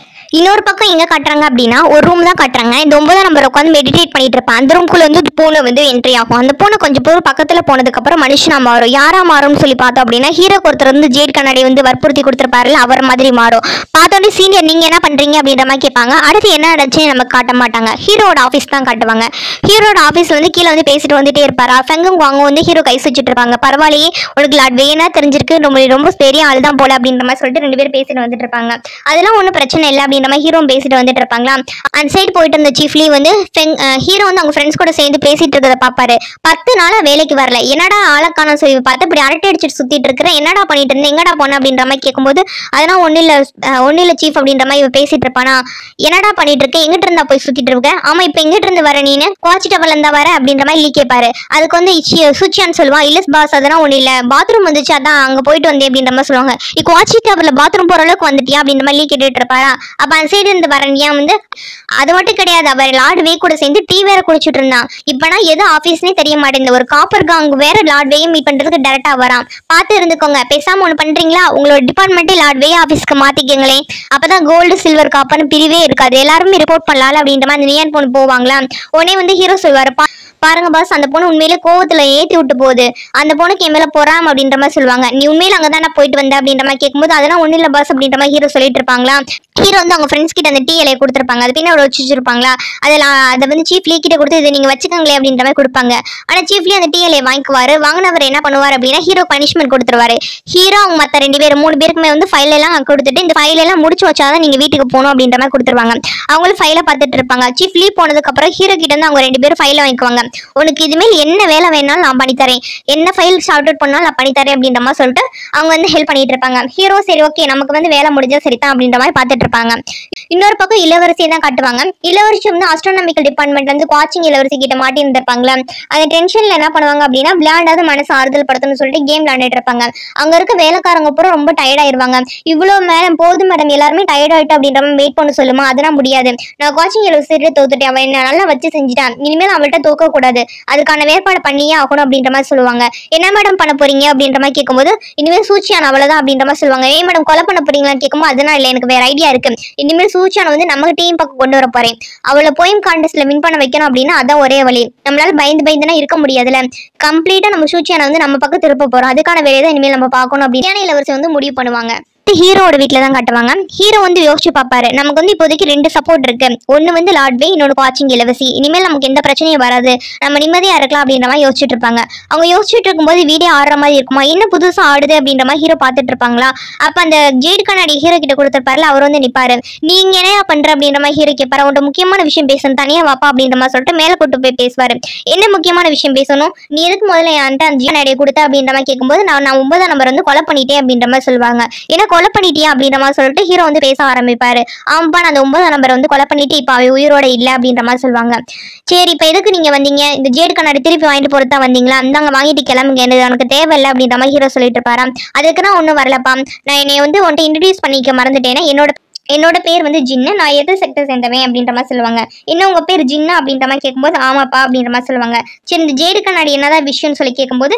A: இன்னொரு பக்கம் எங்க காட்டுறாங்க அப்படின்னா, ஒரு ரூம் தான் காட்டுறாங்க. இந்த 9ஆம் நம்பர் உட்காந்து மெடிடேட் பண்ணிட்டு இருப்பான். அந்த ரூம்குள்ள வந்து பூனை வந்து என்ட்ரி ஆகும். அந்த பூனை கொஞ்சம் பேர் பக்கத்துல போனதுக்கு அப்புறம் மனுஷனா மாறும். யாரா மாறும்னு சொல்லி பார்த்தோம் அப்படின்னா, ஹீரோக்கு ஒருத்தர் வந்து ஜேட் கண்ணாடி வந்து வற்புறுத்தி கொடுத்துருப்பாருல, அவர் மாதிரி மாறும். பார்த்தோன்னே சீனியர் நீங்க என்ன பண்றீங்க அப்படின்ற மாதிரி கேட்பாங்க. அடுத்து என்ன நடந்துச்சுன்னு நமக்கு காட்ட மாட்டாங்க, ஹீரோட ஆஃபீஸ் தான் காட்டுவாங்க. ஹீரோட ஆஃபீஸ்ல வந்து கீழே வந்து பேசிட்டு வந்துட்டே இருப்பாரா. ஃபெங்கும் வாங்க வந்து ஹீரோ கை சுச்சிட்டு இருப்பாங்க. பரவாயில்லையே உனக்கு லாட்வே என்ன தெரிஞ்சிருக்கு, ரொம்ப பெரிய ஆள் தான் போல அப்படின்ற மாதிரி சொல்லிட்டு ரெண்டு பேரும் பேசிட்டு வந்துட்டு இருப்பாங்க. அதெல்லாம் ஒன்றும் பிரச்சனை இல்லை அப்படின்ற மாதிரி ஹீரோ பேசிட்டு வந்துட்டு இருப்பாங்களா. அந்த சைடு போயிட்டு இருந்த சீஃப்லி வந்து ஹீரோ வந்து அவங்க ஃப்ரெண்ட்ஸ் கூட சேர்ந்து பேசிட்டு இருக்கிறத பாப்பாரு. 10 நாளா வேலைக்கு வரல, என்னடா ஆளக்கான சொல்லி பார்த்து இப்படி அரட்டை அடிச்சுட்டு சுத்திட்டு இருக்கிற, என்னடா பண்ணிட்டு இருந்தேன், எங்கடா போன அப்படின்ற மாதிரி கேட்கும்போது, அதெல்லாம் ஒன்னும் இல்ல சீஃப் அப்படின்ற மாதிரி இவன் பேசிட்டு இருப்பானா. என்னடா பண்ணிட்டு இருக்க, எங்கிட்ட இருந்தா போய் சுத்திட்டு இருக்க, ஆமா இப்ப எங்கிட்ட இருந்து வர நீனு, குவாச்சி டவர்ல இருந்தா வர அப்படின்ற மாதிரி லீ கேட்பாரு. அதுக்கு வந்து சுச்சியான்னு சொல்லுவான், இல்ல பாஸ் அதெல்லாம் ஒண்ணு இல்ல, பாத்ரூம் வந்துச்சு அதான் அங்க போயிட்டு வந்தேன் அப்படின்ற மாதிரி சொல்லுவாங்க. குவாச்சி டவர்ல பாத்ரூம் போற அளவுக்கு வந்துட்டியா அப்படின்ற மாதிரி லீ கேட்டுட்டு இருப்பாரா. அப்ப அந்த சைடு இருந்து வரணியா வந்து அது மட்டும் கிடையாது, அவர் லாட்வே கூட சேர்ந்து டீ வேற குடிச்சிட்டு இருந்தான். இப்பனா எது ஆபீஸ்னே தெரிய மாட்டேங்குது, ஒரு காப்பர் காங் வேற லாட்வேயை மீட் பண்றதுக்கு டைரக்டா வரான். பார்த்து இருந்துக்கோங்க, பேசாம ஒண்ணு பண்றீங்களா, உங்களோட டிபார்ட்மெண்ட்டே லாட்வே ஆபீஸ்க்கு மாத்திக்கங்களே, அப்பதான் கோல்டு சில்வர் காப்பர்னு பிரிவே இருக்காது, எல்லாருமே ரிப்போர்ட் பண்ணலாம் அப்படின்ற மாதிரி நியான் பொண்ணு போவாங்களா. உடனே வந்து ஹீரோ சொல்வாரு, பாருங்க பாஸ் அந்த பொண்ணு உண்மையிலே கோவத்துல ஏத்தி விட்டு போகுது, அந்த பொண்ணுக்கு என் மேல போறாம அப்படின்ற மாதிரி சொல்லுவாங்க. நீ உண்மையில அங்கதானே போயிட்டு வந்த அப்படின்ற மாதிரி கேட்கும்போது, அதெல்லாம் ஒண்ணு இல்ல பாஸ் அப்படின்ற மாதிரி ஹீரோ சொல்லிட்டு இருப்பாங்களா. ஹீரோ வந்து அவங்க ஃப்ரெண்ட்ஸ் கிட்ட அந்த டீ இலையை கொடுத்துருப்பாங்க, அது பின்னாடி வச்சிருப்பாங்களா. அதை வந்து சீஃப் லீ கிட்ட கொடுத்து இதை நீங்க வச்சுக்கங்களே அப்படின்ற மாதிரி கொடுப்பாங்க. ஆனா சீஃப்லி அந்த டீ இலையை வாங்கிக்குவாரு. வாங்கினவர் என்ன பண்ணுவார் அப்படின்னா, ஹீரோ பனிஷ்மெண்ட் கொடுத்துருவாரு. ஹீரோ அவங்க மற்ற 3 பேருக்குமே வந்து ஃபைல் எல்லாம் கொடுத்துட்டு, இந்த ஃபைல் எல்லாம் முடிச்சு வச்சாதான் நீங்க வீட்டுக்கு போகணும் அப்படின்ற மாதிரி கொடுத்துருவாங்க. அவங்களும் ஃபைலை பார்த்துட்டு இருப்பாங்க. சீஃப் லீ போனதுக்கு அப்புறம் ஹீரோ கிட்ட வந்து அவங்க 2 பேரும் ஃபைலை வாங்கிக்குவாங்க. உனக்கு இதுமேல் என்ன வேலை வேணாலும் நான் பண்ணித்தரேன், என்ன ஃபைல் ஷார்ட் அவுட் பண்ணாலும் நான் பண்ணித்தரேன் அப்படின்ற மாதிரி சொல்லிட்டு அவங்க வந்து ஹெல்ப் பண்ணிட்டு இருப்பாங்க. ஹீரோ சரி ஓகே நமக்கு வந்து வேலை முடிஞ்சா சரிதான் அப்படின்ற மாதிரி பார்த்துட்டு இருப்பாங்க. இன்னொரு பக்கம் இளவரசியை தான் காட்டுவாங்க. இளவரசி வந்து ஆஸ்ட்ரானமிக்கல் டிபார்ட்மெண்ட்ல வந்து வாட்சிங் இளவரசி கிட்ட மாட்டி இருந்திருப்பாங்களா. அந்த டென்ஷன்ல என்ன பண்ணுவாங்க அப்படின்னா, விளையாண்டாவது மனசு ஆறுதல் படுத்தணும்னு சொல்லிட்டு கேம் விளையாண்டுட்டு இருப்பாங்க. அங்க இருக்க வேலைக்காரங்க பூரா ரொம்ப டயர்ட் ஆயிருவாங்க. இவ்வளவு மேடம் போதும் மேடம் எல்லாருமே டயர்ட் ஆயிட்டு அப்படின்ற மாதிரி வெயிட் பண்ண சொல்லுமா. அதெல்லாம் முடியாது, நான் வாட்சிங் இளவரசி தோத்துட்டேன், அவன் என்ன நல்லா வச்சு செஞ்சுட்டான், இனிமேல் அவள்கிட்ட தோக்க கூடாது, அதுக்கான வேறுபாடு பண்ணியே ஆகணும் அப்படின்ற மாதிரி சொல்லுவாங்க. என்ன மேடம் பண்ண போறீங்க அப்படின்ற மாதிரி கேட்கும்போது, இனிமேல் சூச்சியான அவ்வளவுதான் அப்படின்ற மாதிரி சொல்லுவாங்க. ஏன் மேடம் கொலை பண்ண போறீங்களான்னு கேட்கும்போது, அதெல்லாம் இல்லை எனக்கு வேற ஐடியா இருக்கு, இனிமேல் சூச்சியான வந்து நம்ம டீம் பக்கம் கொண்டு வர போறேன், அவளை போயும் கான்டெஸ்ட்ல வின் பண்ண வைக்கணும் அப்படின்னா அதான் ஒரே வழி, நம்மளால பயந்துனா இருக்க முடியாதுல, கம்ப்ளீட்டா நம்ம சூச்சியான வந்து நம்ம பக்கம் திருப்ப போறோம், அதுக்கான வேலையை தான் இனிமேல் நம்ம பார்க்கணும் அப்படின்னு இளவரசி வந்து முடிவு பண்ணுவாங்க. ஹீரோட வீட்டில் தான் காட்டுவாங்க. ஹீரோ வந்து யோசிச்சு பார்ப்பாரு, நமக்கு வந்து இப்போதைக்கு 2 சப்போர்ட் இருக்கு, ஒன்னு வந்து லாட்வே, இன்னொன்று வாட்சிங் இளவரசி, இனிமேல் நமக்கு எந்த பிரச்சனையும் வராது, நம்ம நிம்மதியா இருக்கலாம் அப்படின்ற மாதிரி யோசிச்சுட்டு இருப்பாங்க. அவங்க யோசிச்சுட்டு இருக்கும்போது வீடியோ ஆடுற மாதிரி இருக்குமா, என்ன புதுசா ஆடுது அப்படின்ற மாதிரி ஹீரோ பார்த்துட்டு இருப்பாங்களா. அப்ப அந்த ஜேட் கண்ணாடி ஹீரோ கிட்ட கொடுத்துருப்பாருல, அவர் வந்து நிப்பாரு. நீங்க என்ன பண்ற அப்படின்ற மாதிரி ஹீரோ கேட்பாரு. அவன்கிட்ட முக்கியமான விஷயம் பேசணும், தனியா வாப்பா அப்படின்ற மாதிரி சொல்லிட்டு மேல கூட்டு போய் பேசுவாரு. என்ன முக்கியமான விஷயம் பேசணும், நீ எதுக்கு முதல்ல என்கிட்ட அந்த ஜேட் கண்ணாடியை கொடுத்த அப்படின்ற மாதிரி கேட்கும்போது, நான் 9ஆம் நம்பர் வந்து கொலை பண்ணிட்டேன் அப்படின்ற மாதிரி சொல்லுவாங்க. ஏன்னா கொலை பண்ணிட்டியா அப்படின்ற மாதிரி சொல்லிட்டு ஹீரோ வந்து பேச ஆரம்பிப்பாரு. ஆமாப்பா நான் அந்த 9ஆம் நம்பரை வந்து கொலை பண்ணிட்டு இப்போ அவ உயிரோட இல்லை அப்படின்ற மாதிரி சொல்லுவாங்க. சரி இப்போ எதுக்கு நீங்க வந்தீங்க, இந்த ஜேடு கண்ணாடி திருப்பி வாங்கிட்டு போறதா வந்தீங்களா, இந்தாங்க வாங்கிட்டு கிளம்புங்க, எனக்கு தேவையில்லை அப்படின்ற மாதிரி ஹீரோ சொல்லிட்டு இருப்பாராம். அதுக்கு நான் ஒன்றும் வரலப்பா, நான் என்னை வந்து உன்ட்ட இன்ட்ரடியூஸ் பண்ணிக்க மறந்துட்டேன்னா என்னோட பேர் வந்து ஜின்னு, நான் எது செக்டர் சேர்ந்தவன் அப்படின்ற மாதிரி சொல்லுவாங்க. என்ன உங்க பேர் ஜின்னு அப்படின்ற மாதிரி கேட்கும்போது ஆமாப்பா அப்படின்ற மாதிரி சொல்லுவாங்க. சரி இந்த ஜேடு கண்ணாடி என்னதான் விஷயம்னு சொல்லி கேட்கும்போது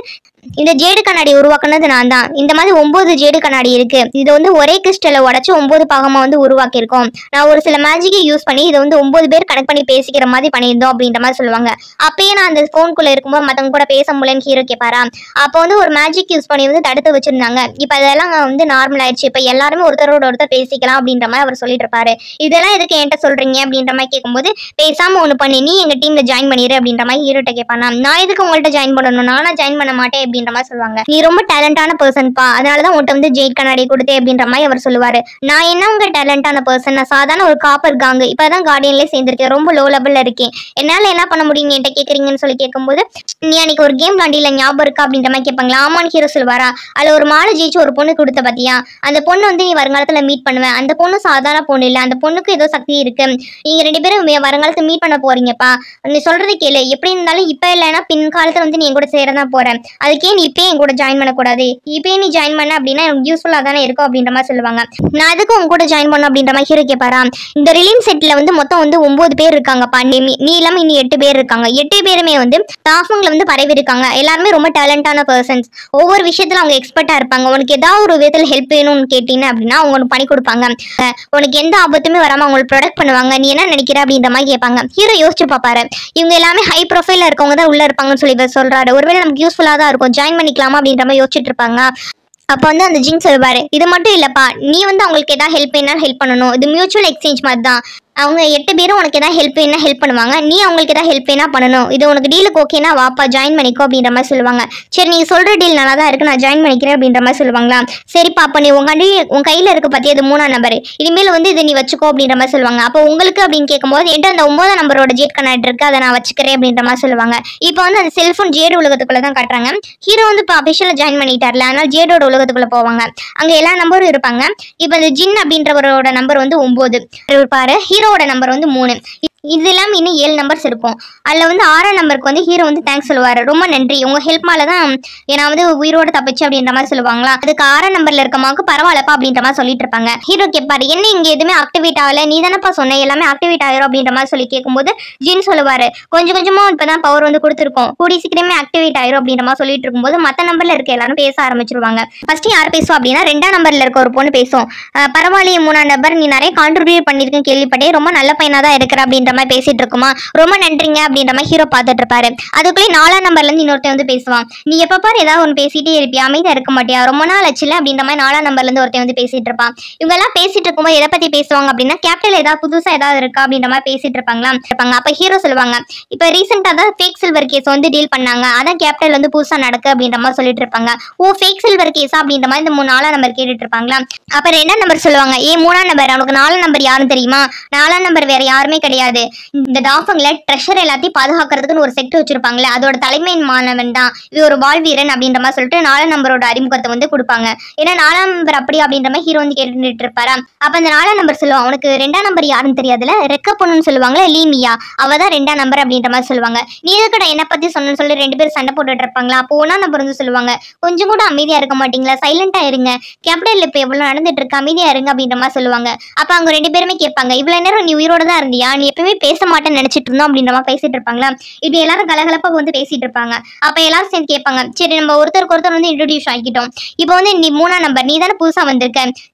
A: இந்த ஜேடு கண்ணாடி உருவாக்குனது நான் தான். இந்த மாதிரி 9 ஜேடு கண்ணாடி இருக்கு, இதை வந்து ஒரே கிறிஸ்டலை உடச்சு 9 பாகமா வந்து உருவாக்கியிருக்கோம். நான் ஒரு சில மேஜிக்கை யூஸ் பண்ணி இதை வந்து 9 பேர் கனெக்ட் பண்ணி பேசிக்கிற மாதிரி பண்ணியிருந்தோம் அப்படின்ற மாதிரி சொல்லுவாங்க. அப்பயே நான் அந்த ஃபோனுக்குள்ள இருக்கும்போது மற்றவங்க கூட பேச முடியலன்னு ஹீரோ கேட்பாரா. அப்போ வந்து ஒரு மேஜிக் யூஸ் பண்ணி வந்து தடுத்து வச்சிருந்தாங்க, இப்போ அதெல்லாம் வந்து நார்மல் ஆயிடுச்சு, இப்போ எல்லாருமே ஒருத்தரோட ஒருத்தர் பேசிக்கலாம் அப்படின்ற மாதிரி அவர் சொல்லிட்டு இருப்பாரு. இதெல்லாம் எதுக்கு என்கிட்ட சொல்றீங்க அப்படின்ற மாதிரி கேட்கும்போது பேசாம ஒன்று பண்ணி நீ எங்க டீம்ல ஜாயின் பண்ணிடு அப்படின்ற மாதிரி ஹீரோட்ட கேட்பானா. நான் எதுக்கு உங்கள்கிட்ட ஜாயின் பண்ணணும், நானா ஜாயின் பண்ண மாட்டேன் அப்படின்ற மாதிரி சொல்லுவாங்க. நீ ரொம்ப டேலண்டான பர்சன்பா, அதனாலதான் உன்கிட்ட வந்து ஜெயிட் கண்ணாடி கொடுத்தேன் அப்படின்ற மாதிரி அவர் சொல்லுவாரு. நான் என்ன உங்க டேலண்டான பர்சன், நான் சாதாரண ஒரு காப்பர் காங்கு, இப்பதான் கார்டியன்லேயே சேர்ந்திருக்கேன், ரொம்ப லோ லெவல்ல இருக்கேன், என்னால என்ன பண்ண முடியும் என்கிட்ட கேட்குறீங்கன்னு சொல்லி கேட்கும்போது நீ அன்னைக்கு ஒரு கேம் விளாண்டில ஞாபகம் இருக்கா அப்படின்ற மாதிரி கேட்பாங்களா. ஆமான்னு ஹீரோ சொல்லுவாரா. அதுல ஒரு மாலை ஜெயிச்சு ஒரு பொண்ணு கொடுத்த பாத்தியா, அந்த பொண்ணு வந்து நீ வருங்காலத்துல மீட் பண்ணுவேன், அந்த பொண்ணு சாதாரண பொண்ணு இல்லை, அந்த பொண்ணுக்கு ஏதோ சக்தி இருக்கு, நீங்க 2 பேரும் வருங்காலத்துல மீட் பண்ண போறீங்கப்பா, நீ சொல்றது கேளு, எப்படி இருந்தாலும் இப்ப இல்லைன்னா பின் காலத்துல வந்து நீ என் கூட சேரதான் போறேன், அதுக்கே நீ இப்பயே என் கூட ஜாயின் பண்ணக்கூடாது, இப்பயே நீ ஜாயின் பண்ண அப்படின்னா எனக்கு யூஸ்ஃபுல்லா தானே இருக்கும் அப்படின்ற மாதிரி சொல்லுவாங்க. நான் எதுக்கு உங்க கூட ஜாயின் பண்ண அப்படின்ற மாதிரி ஹீரோ கேட்பாரா. இந்த ரிலீம் செட்ல வந்து மொத்தம் வந்து 9 பேர் இருக்காங்கப்பா, நீ இல்லாம இன்னும் 8 பேர் இருக்காங்க, 8 பேருமே வந்து தாஃபங்களை வந்து பரவி இருக்காங்க, எல்லாருமே ரொம்ப டேலண்டான பர்சன்ஸ், ஒவ்வொரு விஷயத்துல அவங்க எக்ஸ்பர்ட்டா இருப்பாங்க, உனக்கு ஏதாவது ஒரு விதத்துல ஹெல்ப் வேணும்னு கேட்டீங்க அப்படின்னா அவங்க உனக்கு பண்ணி கொடுப்பாங்க, உனக்கு எந்த ஆபத்துமே வராம அவங்களுக்கு ப்ரொடக்ட் பண்ணுவாங்க, நீ என்ன நினைக்கிற அப்படின்ற மாதிரி கேட்பாங்க. ஹீரோ யோசிச்சு பார்ப்பாரு, இவங்க எல்லாமே ஹை ப்ரொஃபைல இருக்கவங்க தான் உள்ள இருப்பாங்கன்னு சொல்லி சொல்றாரு, ஒருவேளை நமக்கு யூஸ்ஃபுல்லா தான் இருக்கும், ஜாயின் பண்ணிக்கலாமா அப்படின்ற மாதிரி யோசிச்சுட்டு இருப்பாங்க. அப்போ வந்து அந்த ஜின் சொல்லுவாரு, இது மட்டும் இல்லப்பா, நீ வந்து அவங்களுக்கு ஏதாவது ஹெல்ப் வேணாலும் ஹெல்ப் பண்ணணும், இது மியூச்சுவல் எக்ஸ்சேஞ்ச் மாதிரி தான், அவங்க 8 பேரும் உனக்கு ஏதாவது ஹெல்ப் வேணா ஹெல்ப் பண்ணுவாங்க, நீ அவங்களுக்கு ஏதாவது ஹெல்ப் வேணா பண்ணணும், இது உனக்கு டீலுக்கு ஓகேனா வாப்பா ஜாயின் பண்ணிக்கோ அப்படின்ற மாதிரி சொல்லுவாங்க. சரி நீங்க சொல்ற டீல் நல்லா தான் இருக்கு, நான் ஜாயின் பண்ணிக்கிறேன் அப்படின்ற மாதிரி சொல்லுவாங்களா. சரிப்பா அப்போ நீ உன் கையில இருக்கு பார்த்தியா இது 3ஆம் நம்பர், இனிமேல் வந்து இதை நீ வச்சுக்கோ அப்படின்ற மாதிரி சொல்லுவாங்க. அப்போ உங்களுக்கு அப்படின்னு கேட்கும்போது என்கிட்ட அந்த 9ஆம் நம்பரோட ஜேட் கண்ணாடி இருக்கு, அதை நான் வச்சுக்கிறேன் அப்படின்ற மாதிரி சொல்லுவாங்க. இப்போ வந்து அந்த செல்ஃபோன் ஜேடு உலகத்துக்குள்ள தான் காட்டுறாங்க. ஹீரோ வந்து இப்போ அஃபிஷியலாக ஜாயின் பண்ணிட்டார்ல, அதனால ஜேடோட உலகத்துக்குள்ள போவாங்க, அங்க எல்லா நம்பரும் இருப்பாங்க. இப்போ இந்த ஜின் அப்படின்றவரோட நம்பர் வந்து 9 இருப்பாரு, ஹீரோவோட நம்பர் வந்து 3, இது இல்லாமல் இன்னும் 7 நம்பர்ஸ் இருக்கும். அதில் வந்து 6ஆம் நம்பருக்கு வந்து ஹீரோ வந்து தேங்க்ஸ் சொல்லுவார், ரொம்ப நன்றி உங்கள் ஹெல்ப்னால தான் நான் வந்து உயிரோடு தப்பிச்சு அப்படின்ற மாதிரி சொல்லுவாங்களா. அதுக்கு 6ஆம் நம்பரில் இருக்கமாவுக்கு பரவாயில்லப்பா அப்படின்ற மாதிரி சொல்லிட்டு இருப்பாங்க. ஹீரோ கேட்பாரு, என்ன இங்கே எதுவுமே ஆக்டிவேட் ஆகலை, நீ தானப்பா சொன்ன எல்லாமே ஆக்டிவேட் ஆகிரும் அப்படின்ற மாதிரி சொல்லி கேட்கும்போது ஜின் சொல்லுவார், கொஞ்சம் கொஞ்சமாக இப்போ தான் பவர் வந்து கொடுத்துருக்கோம், கூடி சீக்கிரமே ஆக்டிவேட் ஆகிரும் அப்படின்ற மாதிரி சொல்லிட்டு இருக்கும்போது மற்ற நம்பரில் இருக்க எல்லாரும் பேச ஆரம்பிச்சிருவாங்க. ஃபர்ஸ்ட் யார் பேசுவோம் அப்படின்னா 2ஆம் நம்பரில் இருக்க ஒரு பொண்ணு பேசும். பரவாயில்லையே 3ஆம் நம்பர், நீ நிறைய கான்ட்ரிபியூட் பண்ணியிருக்கேன்னு கேள்விப்பட்டேன், ரொம்ப நல்ல பையனாக தான் இருக்கிற அப்படின்ற மாதிரி பேசிட்டு இருக்குமா, ரொம்ப நன்றிங்க அப்படின்ற மாதிரி ஹீரோ பார்த்துட்டு இருப்பாரு. அதுக்குள்ளே 4ஆம் நம்பர்ல இருந்து இன்னொருத்தன் வந்து பேசுவான், நீ எப்ப பாரு ஏதாவது ஒன்று பேசிட்டே இருப்பியா, அமைதியா இருக்க மாட்டியா, ரொம்ப நாள் ஆச்சுல அப்படின்ற மாதிரி 4ஆம் நம்பர்ல இருந்து ஒருத்தன் வந்து பேசிட்டு இருப்பான். இவங்க எல்லாம் பேசிட்டு இருக்கும்போது எதை பத்தி பேசுவாங்க அப்படின்னா கேபிட்டல் ஏதாவது புதுசா ஏதாவது இருக்கா அப்படின்ற மாதிரி பேசிட்டு இருப்பாங்களா. அப்ப ஹீரோ சொல்லுவாங்க, இப்ப ரீசெண்டா தான் ஃபேக் சில்வர் கேஸ் வந்து டீல் பண்ணாங்க, அதான் கேபிட்டல் வந்து புதுசா நடக்கு அப்படின்ற மாதிரி சொல்லிட்டு இருப்பாங்க. ஓ ஃபேக் சில்வர் கேஸா அப்படின்ற மாதிரி இந்த 4ஆம் நம்பர் கேட்டுட்டு இருப்பாங்களா. அப்ப 2ஆம் நம்பர் சொல்லுவாங்க, 3ஆம் நம்பர் அவனுக்கு 4ஆம் நம்பர் யாரும் தெரியுமா, 4ஆம் நம்பர் வேற யாருமே கிடையாது, இந்த டாஃபங்களை ட்ரெஷர் எல்லாத்தையும் பாதுகாக்கிறதுக்குன்னு ஒரு செக்டர் வச்சிருப்பாங்களே அதோட தலைமை மாணவன் தான், இது ஒரு வாழ்வீரன் அப்படின்ற மாதிரி சொல்லிட்டு 4ஆம் நம்பரோட அறிமுகத்தை வந்து கொடுப்பாங்க. ஏன்னா 4ஆம் நம்பர் அப்படி அப்படின்ற மாதிரி ஹீரோ வந்து கேட்டுட்டு இருப்பாரா. அப்ப அந்த 4ஆம் நம்பர் சொல்லுவான், அவனுக்கு 2ஆம் நம்பர் யாருன்னு தெரியாதுல, ரெக்க பொண்ணுன்னு சொல்லுவாங்களே லீமியா, அவ தான் 2ஆம் நம்பர் அப்படின்ற மாதிரி சொல்லுவாங்க. நீ எதுக்கடா என்ன பத்தி சொன்னு சொல்லி 2 பேரும் சண்டை போட்டுட்டு இருப்பாங்களா. அப்போ 1ஆம் நம்பர் வந்து சொல்லுவாங்க, கொஞ்சம் கூட அமைதியா இருக்க மாட்டீங்களா, சைலண்டா இருங்க, கேபிட்டல் இப்ப எவ்வளவு நடந்துட்டு இருக்கு, அமைதியா இருங்க அப்படின்ற மாதிரி சொல்லுவாங்க. அப்ப அவங்க 2 பேருமே கேட்பாங்க, இவ்வளவு நேரம் நீ உயிரோட தான் இருந்தியா, நீ எப்பவுமே பேச மாட்டேன்னு நினைச்சிட்டு இருந்தோம் அப்படின்ற மாதிரி பேசிட்டு இருப்பாங்களா. இப்படி எல்லாரும் கலகலப்பா வந்து பேசிட்டு இருப்பாங்க. அப்ப எல்லாரும் சேர்ந்து கேட்பாங்க, சரி நம்ம ஒருத்தருக்கு ஒருத்தர் வந்து இன்ட்ரோடியூஸ் ஆகிட்டோம், இப்போ வந்து நீ 3ஆம் நம்பர், நீ தானே புதுசா வந்திருக்க,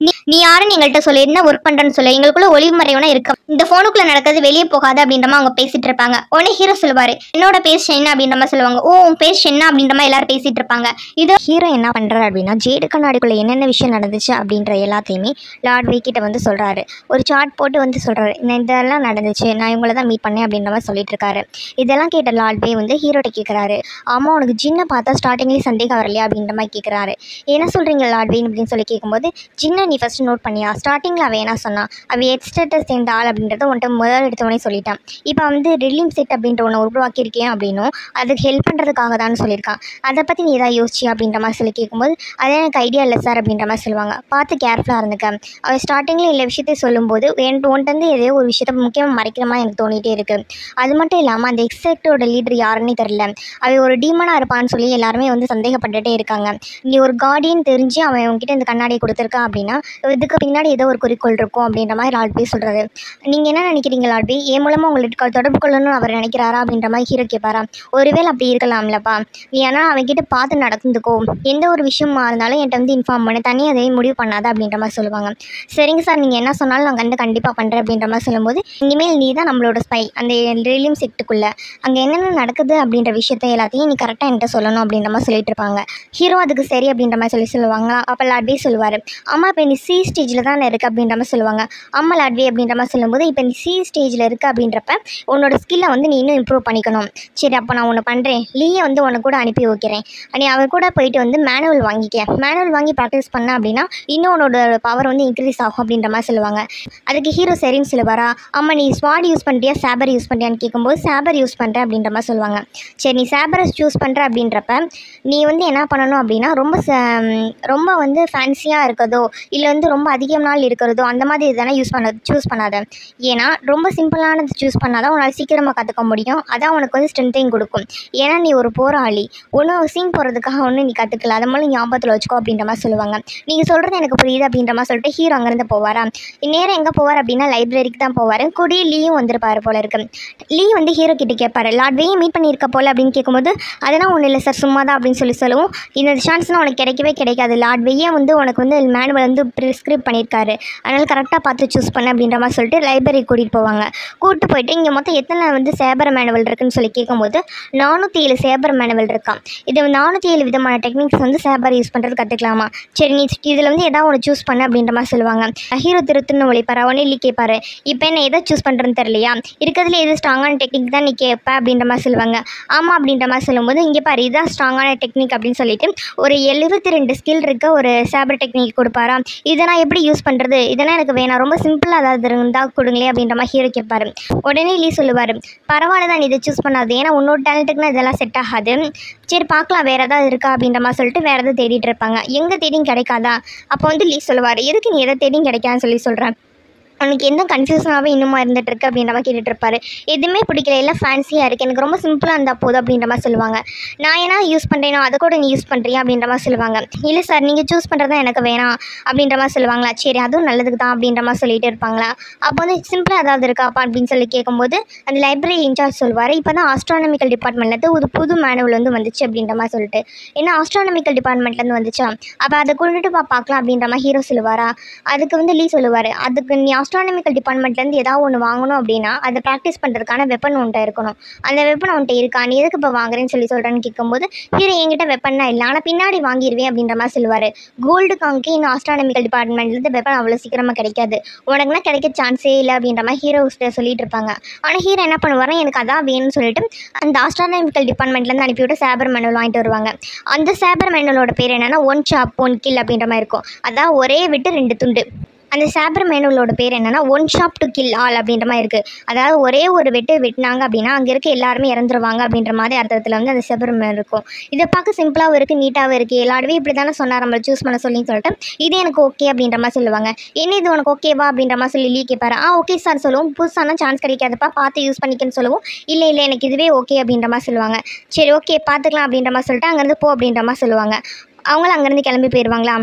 A: நீ யாருன்னு எங்கள்கிட்ட சொல்லு, என்ன ஒர்க் பண்றேன்னு சொல்லு, எங்களுக்குள்ள ஒளிவு மறைவனா இருக்க, இந்த போனுக்குள்ள நடக்கிறது வெளியே போகாது அப்படின்ற மாதிரி அவங்க பேசிட்டு இருப்பாங்க. உடனே ஹீரோ சொல்லுவாரு, என்னோட பேர் ஷென்னா அப்படின்ற மாதிரி சொல்லுவாங்க. ஓ உன் பேர் ஷென்னா அப்படின்ற மாதிரி எல்லாரும் பேசிட்டு இருப்பாங்க. இது ஹீரோ என்ன பண்றாரு அப்படின்னா ஜேடு கண்ணாடிக்குள்ள என்னென்ன விஷயம் நடந்துச்சு அப்படின்ற எல்லாத்தையுமே லார்ட் வே கிட்ட வந்து சொல்றாரு. ஒரு சார்ட் போட்டு வந்து சொல்றாரு, இதெல்லாம் நடந்துச்சு, நான் இவங்கள தான் மீட் பண்ணேன் அப்படின்ற மாதிரி சொல்லிட்டு இருக்காரு. இதெல்லாம் கேட்ட லார்ட்வே வந்து ஹீரோட்ட கேட்குறாரு, ஆமாம் உனக்கு ஜின்னை பார்த்தா ஸ்டார்டிங்லேயே சந்தேகம் வரலையா அப்படின்ற மாதிரி கேட்குறாரு. என்ன சொல்கிறீங்க லார்ட்வேன் அப்படின்னு சொல்லி கேட்கும்போது, ஜின்னை நீ ஃபஸ்ட்டு நோட் பண்ணியா, ஸ்டார்டிங்கில் அவள் என்ன சொன்னான், அவள் எக்ஸ்டேட்டஸ் சேர்ந்த ஆள் அப்படின்றத உன்ட்ட முதல் எடுத்தவொடனே சொல்லிட்டான். இப்போ வந்து ரிலீம் செட் அப்படின்ற ஒன்று உருவாக்கியிருக்கேன் அப்படின்னும் அதுக்கு ஹெல்ப் பண்ணுறதுக்காக தான் சொல்லியிருக்கான். அதை பற்றி நீ ஏதாவது யோசிச்சியா அப்படின்ற மாதிரி சொல்லி கேட்கும்போது, அதே எனக்கு ஐடியா இல்லை சார் அப்படின்ற மாதிரி சொல்லுவாங்க. பார்த்து கேர்ஃபுல்லாக இருந்துக்க, அவள் ஸ்டார்டிங்கில் எல்லா விஷயத்தையும் சொல்லும்போது ஒன்ட்டு ஏதோ ஒரு விஷயத்த முக்கியமாக மறைக்கிற மாதிரி எனக்கு தோணிகிட்டே இருக்குது. அது மட்டும் இல்லாமல் அந்த எக்ஸெக்டோட லீடர் யாருன்னே தெரியல, அவள் ஒரு டீமனாக இருப்பான்னு சொல்லி எல்லாருமே வந்து சந்தேகப்பட்டுகிட்டே இருக்காங்க. நீ ஒரு கார்டியன் தெரிஞ்சு அவன் உங்ககிட்ட இந்த கண்ணாடியை கொடுத்துருக்கான் அப்படின்னா இதுக்கு பின்னாடி ஏதோ ஒரு குறிக்கோள் இருக்கும் அப்படின்ற மாதிரி லார்ட்வே சொல்கிறாரு. நீங்கள் என்ன நினைக்கிறீங்க லார்ட்வே, என் மூலமாக உங்களுக்கு தொடர்பு கொள்ளணும்னு அவர் நினைக்கிறாரா அப்படின்ற மாதிரி ஹீரோ கேட்பாரா. ஒருவேளை அப்படி இருக்கலாம்லப்பா, நீ ஆனால் அவன்கிட்ட பார்த்து நடந்துக்கோ, எந்த ஒரு விஷயமா இருந்தாலும் என்கிட்ட வந்து இன்ஃபார்ம் பண்ணு, தனியாக அதையும் முடிவு பண்ணாத அப்படின்ற மாதிரி சொல்லுவாங்க. சரிங்க சார் நீங்கள் என்ன சொன்னாலும் நான் வந்து கண்டிப்பாக பண்ணுறேன் அப்படின்ற மாதிரி சொல்லும்போது, இனிமேல் நீ தான் நம்மளோட ஸ்பை, அந்த ரிலீம் செக்ட்டுக்குள்ளே அங்கே என்னென்ன நடக்குது அப்படின்ற விஷயத்தை எல்லாத்தையும் நீ கரெக்டாக என்கிட்ட சொல்லணும் அப்படின்ற மாதிரி சொல்லிட்டு இருப்பாங்க. ஹீரோ அதுக்கு சரி அப்படின்ற மாதிரி சொல்லுவாங்க. அப்போ லார்ட்வே சொல்லுவார், அம்மா இப்போ நீ சி ஸ்டேஜில் தான் இருக்குது அப்படின்ற மாதிரி சொல்லுவாங்க. அம்மா லார்ட்வே அப்படின்ற மாதிரி சொல்லும்போது, இப்போ நீ சி ஸ்டேஜில் இருக்குது அப்படின்றப்ப உன்னோட ஸ்கில்லை வந்து நீ இன்னும் இம்ப்ரூவ் பண்ணிக்கணும். சரி அப்போ நான் ஒன்று பண்ணுறேன், லீயை வந்து உனக்கு கூட அனுப்பி வைக்கிறேன், நீ அவன் கூட போயிட்டு வந்து மேனுவல் வாங்கிக்க, மேனுவல் வாங்கி ப்ராக்டிஸ் பண்ண அப்படின்னா இன்னும் உன்னோட பவர் வந்து இன்க்ரீஸ் ஆகும் அப்படின்ற மாதிரி சொல்லுவாங்க. அதுக்கு ஹீரோ சரின்னு சொல்லுவாரா. அம்மா நீ ஸ்வாட் யூஸ் பண்ணுறியா சேபர் யூஸ் பண்ணுறியான்னு கேட்கும்போது சேபர் யூஸ் பண்ணுறேன் அப்படின்ற மாதிரி சொல்லுவாங்க. சரி நீ சேபரை சூஸ் பண்ணுற அப்படின்றப்ப நீ வந்து என்ன பண்ணணும் அப்படின்னா ரொம்ப வந்து ஃபேன்சியாக இருக்கிறதோ இல்லை வந்து ரொம்ப அதிகம் நாள் இருக்கிறதோ அந்த மாதிரி இதெல்லாம் சூஸ் பண்ணாத. ஏன்னா ரொம்ப சிம்பிளானது சூஸ் பண்ணாதான் உன்னால் சீக்கிரமாக கற்றுக்க முடியும், அதான் உனக்கு வந்து ஸ்ட்ரென்த்தையும் கொடுக்கும். ஏன்னா நீ ஒரு போராளி, ஒன்றும் சீன் போகிறதுக்காக ஒன்றும் நீ கற்றுக்கல, அதை மூலம் ஞாபகத்தில் வச்சுக்கோ அப்படின்ற மாதிரி சொல்லுவாங்க. நீங்கள் சொல்கிறது எனக்கு புரியுது அப்படின்ற மாதிரி சொல்லிட்டு ஹீரோ அங்கேருந்து போவாரா. நேரம் எங்கே போவார் அப்படின்னா லைப்ரரிக்கு தான் போவார். கூடிய லீயும் வந்திருப்பார் போல இருக்கு. லீ வந்து ஹீரோ கிட்ட கேட்பாரு, லார்ட்வேயும் மீட் பண்ணியிருக்க போல அப்படின்னு கேட்கும்போது, அதெல்லாம் ஒன்றும் இல்லை சார் சும்மா தான் அப்படின்னு சொல்லுவோம். இந்த சான்ஸ்லாம் உனக்கு கிடைக்கவே கிடைக்காது, லார்ட்வேயே வந்து உனக்கு வந்து மேனுவல் வந்து ப்ரிஸ்கிரைப் பண்ணியிருக்காரு, அதனால் கரெக்டாக பார்த்து சூஸ் பண்ண அப்படின்ற மாதிரி சொல்லிட்டு லைப்ரரி கூட்டிகிட்டு போவாங்க. கூப்பிட்டு போயிட்டு இங்கே மொத்தம் எத்தனை வந்து சேபர் மேனுவல் இருக்குன்னு சொல்லி கேட்கும்போது 407 சேபர் மேனுவல் இருக்கான். இது 407 விதமான டெக்னிக்ஸ் வந்து சேபர் யூஸ் பண்ணுறது கற்றுக்கலாமா. சரி நீ இதில் வந்து எதாவது ஒன்று சூஸ் பண்ண அப்படின்ற மாதிரி சொல்லுவாங்க. ஹீரோ திருத்துன்னு ஒழிப்பார். அவனே லீ கேட்பாரு, இப்போ என்ன எதை சூஸ் பண்ணுறேன்னு தெரியலையா, இருக்கிறதுல எது ஸ்ட்ராங்கான டெக்னிக் தான் நீ கேட்ப அப்படின்ற மாதிரி சொல்லுவாங்க. ஆமாம் அப்படின்ற மாதிரி சொல்லும்போது, இங்கே பாரு இதுதான் ஸ்ட்ராங்கான டெக்னிக் அப்படின்னு சொல்லிட்டு ஒரு 72 ஸ்கில் இருக்க ஒரு சேபர் டெக்னிக் கொடுப்பாரா. இதை நான் எப்படி யூஸ் பண்ணுறது, இதெல்லாம் எனக்கு வேணாம், ரொம்ப சிம்பிளாக ஏதாவது இருந்தால் கொடுங்களே அப்படின்ற மாதிரி ஹீரோ கேட்பாரு. உடனே லீ சொல்லுவார், பரவாயில்ல தான் நீ இதை சூஸ் பண்ணாது, ஏன்னா உன்னோட டேலண்ட்டுக்குன்னா இதெல்லாம் செட் ஆகாது, சரி பார்க்கலாம் வேறு ஏதாவது இருக்கா அப்படின்ற மாதிரி சொல்லிட்டு வேறு எதாவது தேடிட்டு இருப்பாங்க. எங்கே தேடியும் கிடைக்காதா. அப்போ வந்து லீ சொல்லுவார், எதுக்கு நீ எதை தேடியும் கிடைக்காதுன்னு சொல்கிறேன், அவனுக்கு எந்த கன்ஃபியூஷனாகவே இன்னுமா இருந்துகிட்ருக்கு அப்படின்ற மாதிரி கேட்டுட்ருப்பாரு. எதுவுமே பிடிக்கல, எல்லாம் ஃபேன்சியாக இருக்குது, எனக்கு ரொம்ப சிம்பிளாக இருந்தால் போதும் அப்படின்ற மாதிரி சொல்லுவாங்க. நான் ஏன்னா யூஸ் பண்ணுறேனோ அதை கூட நீ யூஸ் பண்ணுறியா அப்படின்ற மாதிரி சொல்லுவாங்க. இல்லை சார் நீங்கள் சூஸ் பண்ணுறது எனக்கு வேணாம் அப்படின்ற மாதிரி சொல்லுவாங்களா. சரி அதுவும் நல்லதுக்கு தான் அப்படின்ற மாதிரி சொல்லிகிட்டு இருப்பாங்களா. அப்போ வந்து சிம்பிளாக ஏதாவது இருக்காப்பா அப்படின்னு சொல்லி கேட்கும்போது அந்த லைப்ரரி இன்சார்ஜ் சொல்லுவார், இப்போ தான் ஆஸ்ட்ரானமிக்கல் டிபார்ட்மெண்ட்லேருந்து ஒரு புது மேனுவல் வந்து வந்துச்சு அப்படின்ற மாதிரி சொல்லிட்டு. ஏன்னா ஆஸ்ட்ரானமிக்கல் டிபார்ட்மெண்ட்லேருந்து வந்துச்சா, அப்போ அதை கொண்டுட்டு பார்க்கலாம் அப்படின்ற மாதிரி ஹீரோ சொல்லுவாரா. அதுக்கு வந்து லீ சொல்லுவார், அதுக்கு நீ ஆஸ்ட்ரானமிக்கல் டிபார்ட்மெண்ட்லேருந்து ஏதாவது ஒன்று வாங்கணும் அப்படின்னா அதை ப்ராக்டிஸ் பண்ணுறதுக்கான வெப்பன் உன்ட்ட இருக்கணும், அந்த வெப்பன் உன்ட்ட இருக்கா, நீ எதுக்கு இப்போ வாங்குறேன்னு சொல்கிறேன்னு கேட்கும்போது ஹீரோ என்கிட்ட வெப்பன்னா இல்லை, ஆனால் பின்னாடி வாங்கிடுவேன் அப்படின்ற மாதிரி சொல்லுவார். கோல்டு காங்கி இன்னும் ஆஸ்ட்ரானமிக்கல் டிபார்ட்மெண்ட்லேருந்து வெப்பன் அவ்வளோ சீக்கிரமாக கிடைக்காது, உனக்குன்னா கிடைக்க சான்ஸே இல்லை அப்படின்ற மாதிரி ஹீரோ சொல்லிட்டு இருப்பாங்க. ஆனால் ஹீரோ என்ன பண்ணுவார், எனக்கு அதான் வேணும்னு சொல்லிட்டு அந்த ஆஸ்ட்ரானமிக்கல் டிபார்ட்மெண்ட்லேருந்து அனுப்பிவிட்டு சேபர் மேனுவல் வாங்கிட்டு வருவாங்க. அந்த சேபர் மேனுவலோட பேர் என்னென்னா 1 ஷாப் 1 கில் அப்படின்ற மாதிரி இருக்கும், அதான் ஒரே விட்டு 2 துண்டு. அந்த சேபர் மேனுவலோட பேர் என்னென்னா 1 ஷாட் டு கில் ஆல் அப்படின்ற மாதிரி இருக்குது. அதாவது ஒரே ஒரு வெட்டினாங்க அப்படின்னா அங்கே இருக்க எல்லாருமே இறந்துருவாங்க அப்படின்ற மாதிரி அர்த்தத்தில் வந்து அந்த சேபர் மேன் இருக்கும். இதை பார்க்க சிம்பிளாகவும் இருக்குது, நீட்டாகவும் இருக்குது. எல்லாருமே இப்படி தானே சொன்னார் நம்மளை சூஸ் பண்ண சொல்லின்னு சொல்லிட்டு இது எனக்கு ஓகே அப்படின்ற மாதிரி சொல்லுவாங்க. என்ன இது உனக்கு ஓகேவா அப்படின்ற மாதிரி சொல்லி லீ கேட்பாரு. ஓகே சார் சொல்லுவோம், புதுசான சான்ஸ் கிடைக்காதுப்பா பார்த்து யூஸ் பண்ணிக்கன்னு சொல்லுவோம். இல்லை எனக்கு இதுவே ஓகே அப்படின்ற மாதிரி சொல்லுவாங்க. சரி ஓகே பார்த்துக்கலாம் அப்படின்ற மாதிரி சொல்லிட்டு அங்கேருந்து போ அப்படின்ற மாதிரி சொல்லுவாங்க. அவங்களும் அங்கேருந்து கிளம்பி போயிடுவாங்களா.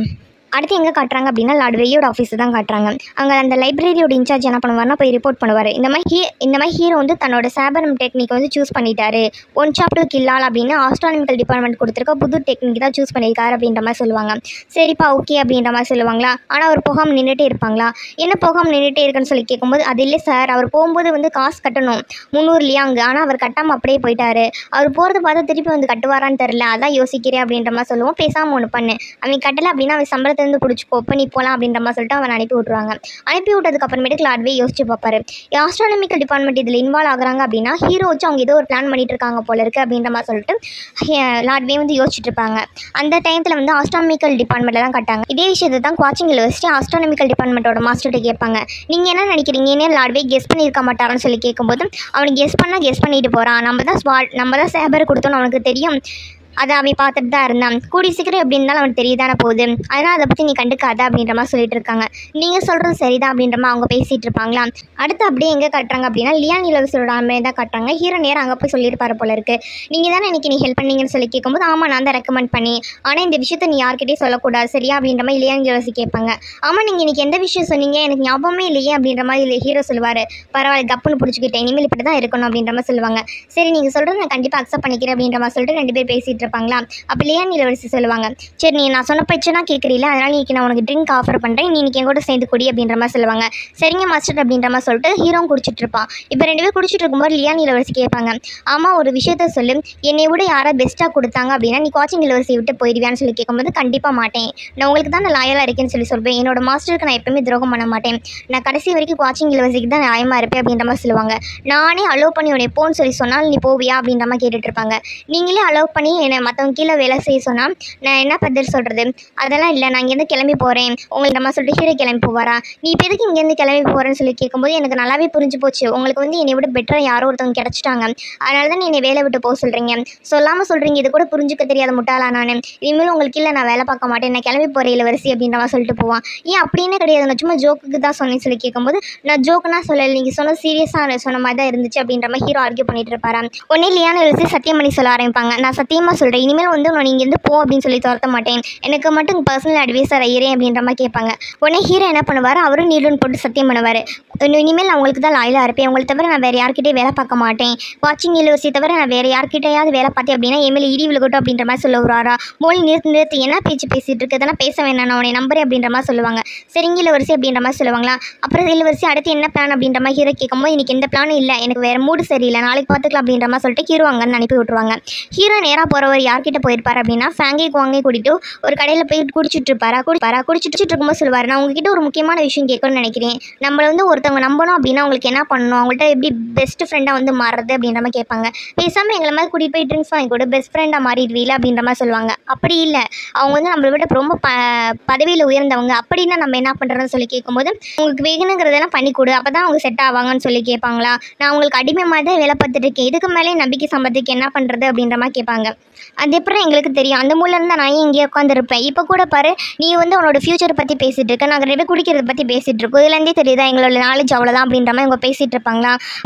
A: அடுத்து எங்கே காட்டுறாங்க அப்படின்னா லார்ட்வேயோட ஆஃபீஸை தான் காட்டுறாங்க. அங்கே அந்த லைப்ரரியோட இன்சார்ஜ் என்ன பண்ணுவார்னா போய் ரிப்போர்ட் பண்ணுவார். இந்த மாதிரி ஹீரோ வந்து தன்னோட சேபர் டெக்னிக் வந்து சூஸ் பண்ணிட்டாரு, 1 ஷாட் டு கில் ஆல் அப்படின்னு ஆஸ்ட்ரானமிக்கல் டிபார்ட்மெண்ட் கொடுத்துருக்க புது டெக்னிக் தான் சூஸ் பண்ணியிருக்காரு அப்படின்ற மாதிரி சொல்லுவாங்க. சரிப்பா ஓகே அப்படின்ற மாதிரி சொல்லுவாங்களா. ஆனால் அவர் போகாமல் நின்றுட்டே இருப்பாங்களா. என்ன போகாமல் நின்றுட்டே இருக்குன்னு சொல்லி கேட்கும்போது அது இல்லை சார், அவர் போகும்போது வந்து காசு கட்டணும் 300 லியாங்கு, ஆனால் அவர் கட்டாமல் அப்படியே போயிட்டாரு, அவர் போகிறது பார்த்தா திருப்பி வந்து கட்டுவாரான்னு தெரில, அதான் யோசிக்கிறேன் அப்படின்ற மாதிரி சொல்லுவோம். பேசாமல் ஒன்று பண்ணு, அவன் கட்டலை அப்படின்னா அவன் சம்பளத்தை இருந்து பிடிச்சிக்கோ இப்போ நீ போகலாம் அப்படின்ற மாதிரி சொல்லிட்டு அவன் அனுப்பி விட்ருவாங்க. அனுப்பி விட்டதுக்கு அப்புறமேட்டுக்கு லார்ட்வே யோசிச்சு பார்ப்பாரு, ஆஸ்ட்ரானமிக்கல் டிபார்ட்மெண்ட் இதில் இன்வால்வ் ஆகுறாங்க அப்படின்னா ஹீரோ வச்சு அவங்க ஏதோ ஒரு பிளான் பண்ணிட்டு இருக்காங்க போல இருக்குது அப்படின்ற மாதிரி சொல்லிட்டு லார்ட்வே வந்து யோசிச்சுட்டு இருப்பாங்க. அந்த டைத்தில் வந்து ஆஸ்ட்ரானமிக்கல் டிபார்ட்மெண்ட்டில் தான் கட்டாங்க. இதே விஷயத்தை தான் குவாச்சிங் யூனிவர்சிட்டி ஆஸ்ட்ரானமிக்கல் டிபார்ட்மெண்ட்டோட மாஸ்டர்கிட்ட கேட்பாங்க. நீங்கள் என்ன நினைக்கிறீங்க, ஏன்னா லார்ட்வே கெஸ் பண்ணியிருக்க மாட்டாரான்னு சொல்லி கேட்கும்போது அவனுக்கு கெஸ் பண்ணிட்டு போகிறான், நம்ம தான் சேபர் கொடுத்தோன்னு அவனுக்கு தெரியும், அதை அவன் பார்த்துட்டு தான் இருந்தான், கூடி சீக்கிரம் எப்படி இருந்தாலும் அவனுக்கு தெரியதானே போகுது, அதனால் அதை பற்றி நீ கண்டுக்காத அப்படின்ற மாதிரி சொல்லிட்டு இருக்காங்க. நீங்கள் சொல்கிறது சரிதான் அப்படின்ற மாதிரி அவங்க பேசிகிட்டு இருப்பாங்களா. அடுத்து அப்படியே எங்கே கட்டுறாங்க அப்படின்னா லியான் இளவரசரோட அம்மையை தான் கட்டுறாங்க. ஹீரோ நேரம் அங்கே போய் சொல்லியிருப்பாரு போல இருக்குது. நீங்கள் தானே எனக்கு நீ ஹெல்ப் பண்ணீங்கன்னு சொல்லி கேட்கும்போது ஆமாம் நான் தான் ரெக்கமெண்ட் பண்ணி, ஆனால் இந்த விஷயத்தை நீ யார்கிட்டையும் சொல்லக்கூடாது சரியா அப்படின்ற மாதிரி லியான் இளவரசி கேட்பாங்க. ஆமாம் நீங்கள் இன்றைக்கி எந்த விஷயம் சொன்னீங்க எனக்கு ஞாபகமே இல்லையே அப்படின்ற மாதிரி ஹீரோ சொல்லுவார். பரவாயில்ல கப்புன்னு பிடிச்சிக்கிட்டேன், இனிமேல் இப்படி தான் இருக்கணும் அப்படின்ற மாதிரி சொல்லுவாங்க. சரி நீங்கள் சொல்கிறது நான் கண்டிப்பாக அக்செப்ட் பண்ணிக்கிறேன் அப்படின்ற மாதிரி சொல்லிட்டு ரெண்டு பேர் பேசிகிட்டு இருப்பாங்களா. அப்போ லியான் இளவரசி சொல்லுவாங்க, சரி நீ நான் சொன்ன பிரச்சனை கேட்குறீல, அதனால் இன்னைக்கு நான் உனக்கு ட்ரிங்க் ஆஃபர் பண்ணுறேன், நீ இன்னைக்கு என் கூட சேர்ந்து குடி அப்படின்ற மாதிரி சொல்லுவாங்க. சரிங்க மாஸ்டர் அப்படின்ற மாதிரி சொல்லிட்டு ஹீரோ குடிச்சிட்டு இருப்பான். இப்போ ரெண்டு பேர் குடிச்சிட்டு இருக்கும்போது லியான் இளவரசி கேட்பாங்க, ஆமாம் ஒரு விஷயத்த சொல்லு, என்னை விட யாரை பெஸ்ட்டாக கொடுத்தாங்க அப்படின்னா நீ குவாச்சிங் இளவரசி விட்டு போயிடுவியான்னு சொல்லி கேட்கும்போது கண்டிப்பாக மாட்டேன், நான் உங்களுக்கு தான் நான் லாயலாக இருக்கேன்னு சொல்லி சொல்வேன், என்னோட மாஸ்டருக்கு நான் எப்பவுமே துரோகம் பண்ண மாட்டேன், நான் கடைசி வரைக்கும் குவாச்சிங் இளவரசிக்கு தான் நியாயமாக இருப்பேன் அப்படின்ற மாதிரி சொல்லுவாங்க. நானே அலோவ் பண்ணி உன்னை போன்னு சொல்லி சொன்னால் நீ போவியா அப்படின்ற மாதிரி கேட்டுட்டு இருப்பாங்க. நீங்களே அலோவ் பண்ணி என்னை மற்றவங்க கீழே வேலை செய்ய சொன்னால் நான் என்ன பதில் சொல்கிறது, அதெல்லாம் இல்லை நான் இங்கேருந்து கிளம்பி போகிறேன் உங்களுக்கு நம்ம சொல்லிட்டு ஹீரோ கிளம்பி போவாரா. நீ இப்போ எதுக்கு இங்கேருந்து கிளம்பி போகிறேன்னு சொல்லி கேட்கும்போது எனக்கு நல்லாவே புரிஞ்சு போச்சு, உங்களுக்கு வந்து என்னை விட பெட்டராக யாரோ ஒருத்தவங்க கிடச்சிட்டாங்க, அதனால தான் நீ என்னை வேலை விட்டு போக சொல்கிறீங்க, சொல்லாமல் சொல்கிறீங்க, இது கூட புரிஞ்சுக்க தெரியாத முட்டாளா நான், இனிமேல் உங்களுக்கு இல்லை நான் வேலை பார்க்க மாட்டேன், நான் கிளம்பி போகிற இளவரசி அப்படின்ற மாதிரி சொல்லிட்டு போவான். ஏன் அப்படின்னு கிடையாது, நான் சும்மா ஜோக்குக்கு தான் சொன்னேன்னு சொல்லி கேட்கும்போது நான் ஜோக்குனா சொல்லலை, நீங்கள் சொன்ன சீரியஸாக சொன்ன மாதிரி தான் இருந்துச்சு அப்படின்ற மாதிரி ஹீரோ ஆர்கியூ பண்ணிட்டு இருப்பாரு. உடனே லியான் இளவரசி சத்தியம் பண்ணி சொல்ல ஆரம்பிப்பாங்க, நான் சத்தியமாக சொல்கிறேன் இனிமேல் வந்து நான் இங்கேருந்து போ அப்படின்னு சொல்லி துரத்த மாட்டேன், எனக்கு மட்டும் பர்சனல் அட்வைஸர் ஐயரேன் அப்படின்ற மாதிரி கேட்பாங்க. உடனே ஹீரோ என்ன பண்ணுவார், அவரும் நீடுன்னு போட்டு சத்தியம் பண்ணுவார், இனிமேல் நான் உங்களுக்கு தான் லாயலாக இருப்பேன், உங்களை தவிர நான் வேறு யார்கிட்டே வேலை பார்க்க மாட்டேன், வாட்சிங் இளவரசி தவிர நான் வேறு யார்கிட்டையாவது வேலை பார்த்தேன் அப்படின்னா எம்எல்ஏ இடி விழுகட்டும் அப்படின்ற மாதிரி சொல்ல வராரா. மோலி நிறுத்து என்ன பேச்சு பேசிகிட்டு இருக்கு, இதெல்லாம் பேச வேணாம் நான் உன்னை நம்புறேன் அப்படின்ற மாதிரி சொல்லுவாங்க. சரிங்க இளவரசி அப்படின்ற மாதிரி சொல்லுவாங்களா. அப்புறம் இளவரசி அடுத்து என்ன பிளான் அப்படின்ற மாதிரி ஹீரோ கேட்கும்போது எனக்கு எந்த பிளானும் இல்லை, எனக்கு வேறு மூடு சரியில்லை, நாளைக்கு பார்த்துக்கலாம் அப்படின்ற மாதிரி சொல்லிட்டு ஹீரோ அங்கன்னு அனுப்பி விட்ருவாங்க. ஹீரோ நேராக போகிறவர் யார்கிட்ட போயிருப்பார் அப்படின்னா ஃபேங்கி குவாங்கை கூட்டிட்டு ஒரு கடையில் போய் குடிச்சிட்டு இருக்கும்போது சொல்லுவார், நான் உங்ககிட்ட ஒரு முக்கியமான விஷயம் கேட்கணும்னு நினைக்கிறேன், நம்மளை வந்து ஒருத்தவங்க நம்பணும் அப்படின்னா அவங்களுக்கு என்ன பண்ணணும், அவங்கள்ட்ட எப்படி பெஸ்ட் ஃப்ரெண்டாக வந்து மாறுறது அப்படின்ற மாதிரி கேட்பாங்க. பேசாமல் எங்களை மாதிரி கூட்டிகிட்டு போய் ட்ரிங்க்ஸ் வாங்கி கூட பெஸ்ட் ஃப்ரெண்டாக மாறிடுவீல அப்படின்ற மாதிரி சொல்லுவாங்க. அப்படி இல்லை அவங்க வந்து நம்மளை விட ரொம்ப பதவியில் உயர்ந்தவங்க, அப்படின்னா நம்ம என்ன பண்ணுறதுன்னு சொல்லி கேட்கும்போது உங்களுக்கு வேணுங்கிறதெல்லாம் பண்ணி கொடு அப்போ தான் அவங்க செட் ஆவாங்கன்னு சொல்லி கேட்பாங்களா. நான் உங்களுக்கு அடிமை மாதிரி தான் வேலை பார்த்துட்டு இருக்கேன், இதுக்கு மேலே நம்பிக்கை சம்பளத்துக்கு என்ன பண்ணுறது அப்படின்ற மாதிரி கேட்பாங்க. அது எப்படி எங்களுக்கு தெரியும், அந்த மூலம் இருந்தால் நான் இங்கே உட்காந்துருப்பேன், இப்போ கூட பாரு நீ வந்து உன்னோட ஃபியூச்சரை பற்றி பேசிகிட்டு இருக்க, நாங்கள் ரெண்டு குடிக்கிறத பற்றி பேசிகிட்டு இருக்கோம், இதுலேருந்தே தெரியுதா எங்களோட நாலேஜ் அவ்வளோதான் அப்படின்ற மாதிரி அவங்க பேசிகிட்டு இருப்பாங்களா.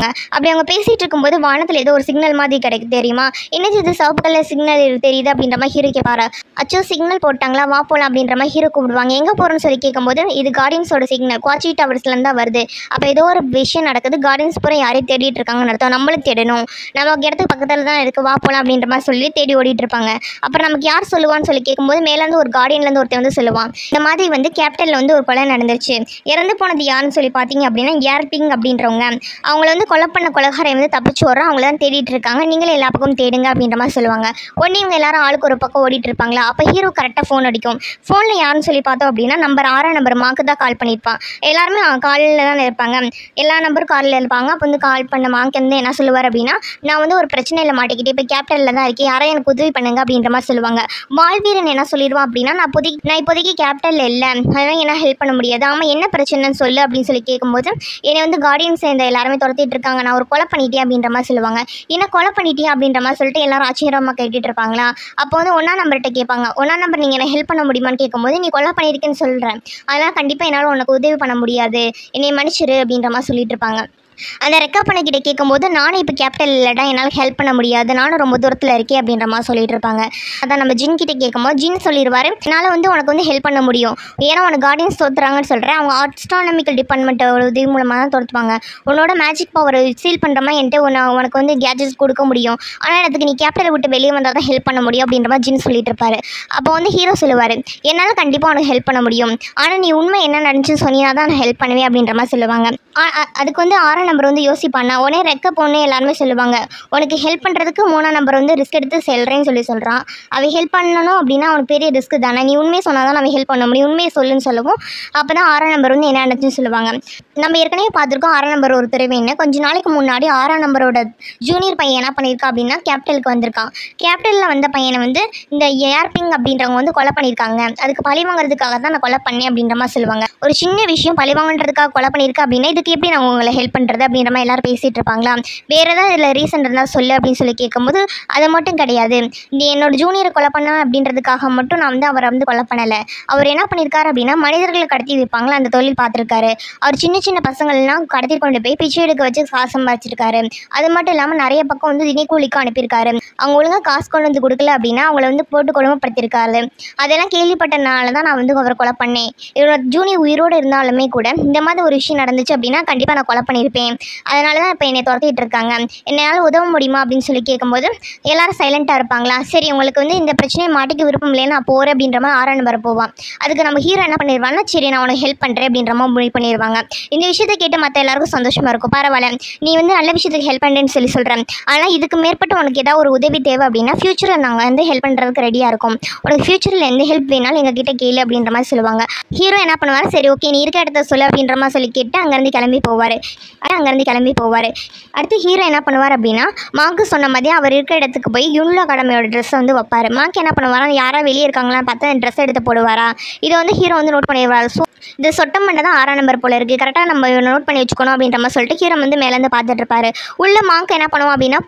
A: அப்படி அவங்க பேசிகிட்டு இருக்கும்போது வானத்தில் ஏதோ ஒரு சிக்னல் மாதிரி கிடைக்கு தெரியுமா, என்னது இது சிவப்பு கலர் சிக்னல் தெரியுது அப்படின்ற மாதிரி ஹீரோ கேட்பாரா. அச்சோ சிக்னல் போட்டாங்களா வா போகலாம் அப்படின்ற மாதிரி ஹீரோ கூப்பிடுவாங்க. எங்கே போகிறோன்னு சொல்லி கேட்கும்போது இது கார்டியன்ஸோட சிக்னல் குவாச்சி டவர்ஸ்லேருந்து தான் வருது, அப்போ ஏதோ ஒரு விஷயம் நடக்குது, கார்டியன்ஸ் பூரா யாரையும் தேடிட்டு இருக்காங்கன்னு அர்த்தம், நம்மளுக்கு தேடணும், நம்ம இடத்துக்கு பக்கத்தில் தான் இருக்குது வா போகலாம் அப்படின்ற மாதிரி சொல்லி தேடி ஓடிட்டு இருப்பாங்க. அப்புறம் நமக்கு யார் சொல்லுவான்னு சொல்லி கேட்கும்போது மேலேருந்து ஒரு கார்டியன்லேருந்து ஒருத்தர் வந்து சொல்லுவான், இந்த மாதிரி வந்து கேபிட்டலில் வந்து ஒரு கொலை நடந்துருச்சு, இறந்து போனது யாருன்னு சொல்லி பார்த்தீங்க அப்படின்னா ஏர்பிங் அப்படின்றவங்க, அவங்கள வந்து கொலை பண்ண கொலைகாரை வந்து தப்பிச்சு வரோம், அவங்கள தான் தேடிட்டு இருக்காங்க, நீங்களே எல்லா பக்கமும் தேடுங்க அப்படின்ற மாதிரி சொல்லுவாங்க. உடனே இவங்க எல்லாரும் ஆளுக்கு ஒரு பக்கம் ஓடிட்டு இருப்பாங்களா. அப்போ ஹீரோ கரெக்டாக ஃபோன் அடிக்கும். ஃபோனில் யாருன்னு சொல்லி பார்த்தோம் அப்படின்னா நம்பர் 6 மார்க்கு தான் கால் பண்ணியிருப்பான். எல்லாருமே காலில் தான் இருப்பாங்க, எல்லா நம்பரும் காலில் இருப்பாங்க. அப்போ வந்து கால் பண்ண மார்க் வந்து என்ன சொல்லுவார் அப்படின்னா நான் வந்து ஒரு பிரச்சனையில் மாட்டிக்கிட்டே இப்போ கேபிட்டலில் தான் இருக்கேன், யாரும் எனக்கு உதவி பண்ணுங்க அப்படின்ற மாதிரி சொல்லுவாங்க. வாழ்வீரன் என்ன சொல்லிடுவான் அப்படின்னா நான் இப்போதைக்கு கேபிட்டலில் இல்லை, அதனால் என்ன ஹெல்ப் பண்ண முடியாது, ஆமாம் என்ன பிரச்சனைன்னு சொல்லு அப்படின்னு சொல்லி கேட்கும்போது என்னை வந்து கார்டியன்ஸ் சேர்ந்த எல்லாருமே துரத்திட்டு இருக்காங்க, நான் ஒரு கொலை பண்ணிட்டேன் அப்படின்ற மாதிரி சொல்லுவாங்க. என்ன கொலை பண்ணிட்டேன் அப்படின்ற மாதிரி சொல்லிட்டு எல்லாரும் ஆச்சரியமாக கேட்டுட்டு இருப்பாங்களா. அப்போ வந்து 1ஆம் நம்பர்கிட்ட கேட்பாங்க, 1ஆம் நம்பர் நீங்கள் என்ன ஹெல்ப் பண்ண முடியுமான்னு கேட்கும்போது நீ கொலை பண்ணியிருக்கேன்னு சொல்கிறேன், அதனால் கண்டிப்பாக என்னால் உனக்கு உதவி பண்ண முடியாது, என்னை மன்னிச்சிரு அப்படின்ற மாதிரி சொல்லிட்டு இருப்பாங்க. அந்த ரெக்கவர் பண்ணிக்கிட்ட கேட்கும்போது நானும் இப்போ கேபிட்டல் இல்லைடா என்னால் ஹெல்ப் பண்ண முடியாது, நானும் ரொம்ப தூரத்தில் இருக்கேன் அப்படின்ற மாதிரி சொல்லிட்டு இருப்பாங்க. அதான் நம்ம ஜின் கிட்டே கேட்கும்போது ஜின் சொல்லிடுவார் என்னால் வந்து உனக்கு வந்து ஹெல்ப் பண்ண முடியும், ஏன்னா உனக்கு கார்டியன்ஸ் தோற்றுறாங்கன்னு சொல்கிறேன், அவங்க ஆஸ்ட்ரானமிக்கல் டிபார்ட்மெண்ட்டோட உதவி மூலமாக தான் தோற்றுவாங்க, உன்னோட மேஜிக் பவர் சீல் பண்ணுற மாதிரி என்கிட்ட உனக்கு வந்து கேஜெட்ஸ் கொடுக்க முடியும், ஆனால் அதுக்கு நீ கேபிட்டலை விட்டு வெளியே வந்தால் தான் ஹெல்ப் பண்ண முடியும் அப்படின்ற மாதிரி ஜின் சொல்லிட்டு இருப்பாரு. அப்போ வந்து ஹீரோ சொல்லுவார் என்னால் கண்டிப்பாக உனக்கு ஹெல்ப் பண்ண முடியும், ஆனால் நீ உண்மை என்ன நடந்துச்சுன்னு சொன்னீங்கன்னா தான் நான் ஹெல்ப் பண்ணுவேன் அப்படின்ற மாதிரி சொல்லுவாங்க. அதுக்கு வந்து 6 நம்பர் வந்து யோசிப்பானா உடனே ரெக்க பொண்ணு எல்லாருமே சொல்லுவாங்க, உனக்கு ஹெல்ப் பண்ணுறதுக்கு 3ஆம் நம்பர் வந்து ரிஸ்க் எடுத்து செல்றேன்னு சொல்கிறான். அவன் ஹெல்ப் பண்ணணும் அப்படின்னா அவனுக்கு பெரிய ரிஸ்க் தானே, நீ உண்மையை சொன்னால் தான் நம்ம ஹெல்ப் பண்ண முடியும், உண்மையை சொல்லுன்னு சொல்லவும் அப்போ தான் 6ஆம் நம்பர் வந்து என்ன நடந்துச்சுன்னு சொல்லுவாங்க. நம்ம ஏற்கனவே பார்த்துருக்கோம் 6ஆம் நம்பர் ஒரு துறைவேன்னு. கொஞ்ச நாளைக்கு முன்னாடி 6ஆம் நம்பரோட ஜூனியர் பையன் என்ன பண்ணியிருக்கா அப்படின்னா கேபிட்டலுக்கு வந்திருக்கான். கேபிட்டலில் வந்த பையனை வந்து இந்த ஏர்பிங் அப்படின்றவங்க வந்து கொலை பண்ணியிருக்காங்க. அதுக்கு பழி வாங்குறதுக்காக தான் நான் கொலை பண்ணேன் அப்படின்ற மாதிரி சொல்லுவாங்க. ஒரு சின்ன விஷயம் பழி வாங்குறதுக்காக கொலை பண்ணியிருக்கா அப்படின்னா இதுக்கு எப்படி நான் உங்களை ஹெல்ப் பண்ணுறது அப்படின்ற மாதிரி எல்லாரும் பேசிகிட்டு இருப்பாங்களா. வேறு ஏதாவது இதில் ரீசன் இருந்தால் சொல்லு அப்படின்னு சொல்லி கேட்கும்போது அது மட்டும் கிடையாது, இந்த என்னோட ஜூனியரை கொலை பண்ண அப்படின்றதுக்காக மட்டும் நான் வந்து அவரை வந்து கொலை பண்ணலை. அவர் என்ன பண்ணியிருக்காரு அப்படின்னா மனிதர்களை கடத்தி வைப்பாங்களா அந்த தொழில் பார்த்துருக்காரு. அவர் சின்ன சின்ன பசங்கள்லாம் கடத்தி கொண்டு போய் பிச்சை எடுக்க வச்சு காசு சம்பாதிச்சிருக்காரு. அது மட்டும் இல்லாமல் நிறைய பக்கம் வந்து தினக்கூலிக்கு அனுப்பியிருக்காரு. அவங்க ஒழுங்காக காசு கொண்டு வந்து கொடுக்கல அப்படின்னா அவங்கள வந்து போட்டு கொடுமைப்படுத்திருக்காரு. அதெல்லாம் கேள்விப்பட்டனால தான் நான் வந்து அவரை கொலை பண்ணேன். என்னோட ஜூனியர் உயிரோடு இருந்தாலுமே கூட இந்த மாதிரி ஒரு விஷயம் நடந்துச்சு அப்படின்னா கண்டிப்பாக நான் கொலை பண்ணியிருப்பேன். அதனால தான் இப்போ என்னை துரத்திட்டு இருக்காங்க, என்னால் உதவ முடியுமா அப்படின்னு சொல்லி கேட்கும்போது எல்லாரும் சைலண்ட்டாக இருப்பாங்களா. சரி உங்களுக்கு வந்து இந்த பிரச்சனையை மாட்டிக்க விருப்பம் இல்லைன்னு நான் போகிறேன் அப்படின்ற மாதிரி 6ஆம் நம்பர் போவான். அதுக்கு நம்ம ஹீரோ என்ன பண்ணிடுவாங்கன்னா சரி நான் உனக்கு ஹெல்ப் பண்ணுறேன் அப்படின்ற மாதிரி முடிவு பண்ணிடுவாங்க. இந்த விஷயத்தை கேட்டு மற்ற எல்லாருக்கும் சந்தோஷமாக இருக்கும். பரவாயில்ல, நீ வந்து நல்ல விஷயத்துக்கு ஹெல்ப் பண்ணுறேன்னு சொல்கிறேன், ஆனால் இதுக்கு மேற்பட்டு உனக்கு ஏதாவது ஒரு உதவி தேவை அப்படின்னா ஃப்யூச்சரில் நாங்கள் வந்து ஹெல்ப் பண்ணுறதுக்கு ரெடியாக இருக்கோம், உனக்கு ஃப்யூச்சரில் எந்த ஹெல்ப் வேணாலும் எங்ககிட்ட கேளு அப்படின்ற மாதிரி சொல்லுவாங்க. ஹீரோ என்ன பண்ணுவார், சரி ஓகே நீ இருக்க இடத்த சொல்லு அப்படின்ற மாதிரி சொல்லி கேட்டு அங்கேருந்து கிளம்பி போவார். அடுத்து ஹீரோ என்ன பண்ணுவார் அப்படின்னா மாக்கு சொன்ன மாதிரி அவர் இருக்கிற இடத்துக்கு போய் யுனிலோ அகாடமியோட ட்ரெஸ்ஸை வந்து வைப்பார். மாக்கு என்ன பண்ணுவாரா, யாராவது வெளியே இருக்காங்களான்னு பார்த்தா அந்த ட்ரெஸ் எடுத்து போடுவாரா. இதை வந்து ஹீரோ வந்து நோட் பண்ணிடுவார். ஸோ இந்த சொட்டம் பண்ண தான் 6ஆம் நம்பர் போல இருக்குது, கரெக்டாக நம்ம நோட் பண்ணி வச்சுக்கணும் அப்படின்ற மாதிரி சொல்லிட்டு ஹீரோ வந்து மேலேருந்து பார்த்துட்டு இருப்பாரு. உள்ள மாக்கு என்ன பண்ணுவோம் அப்படின்னா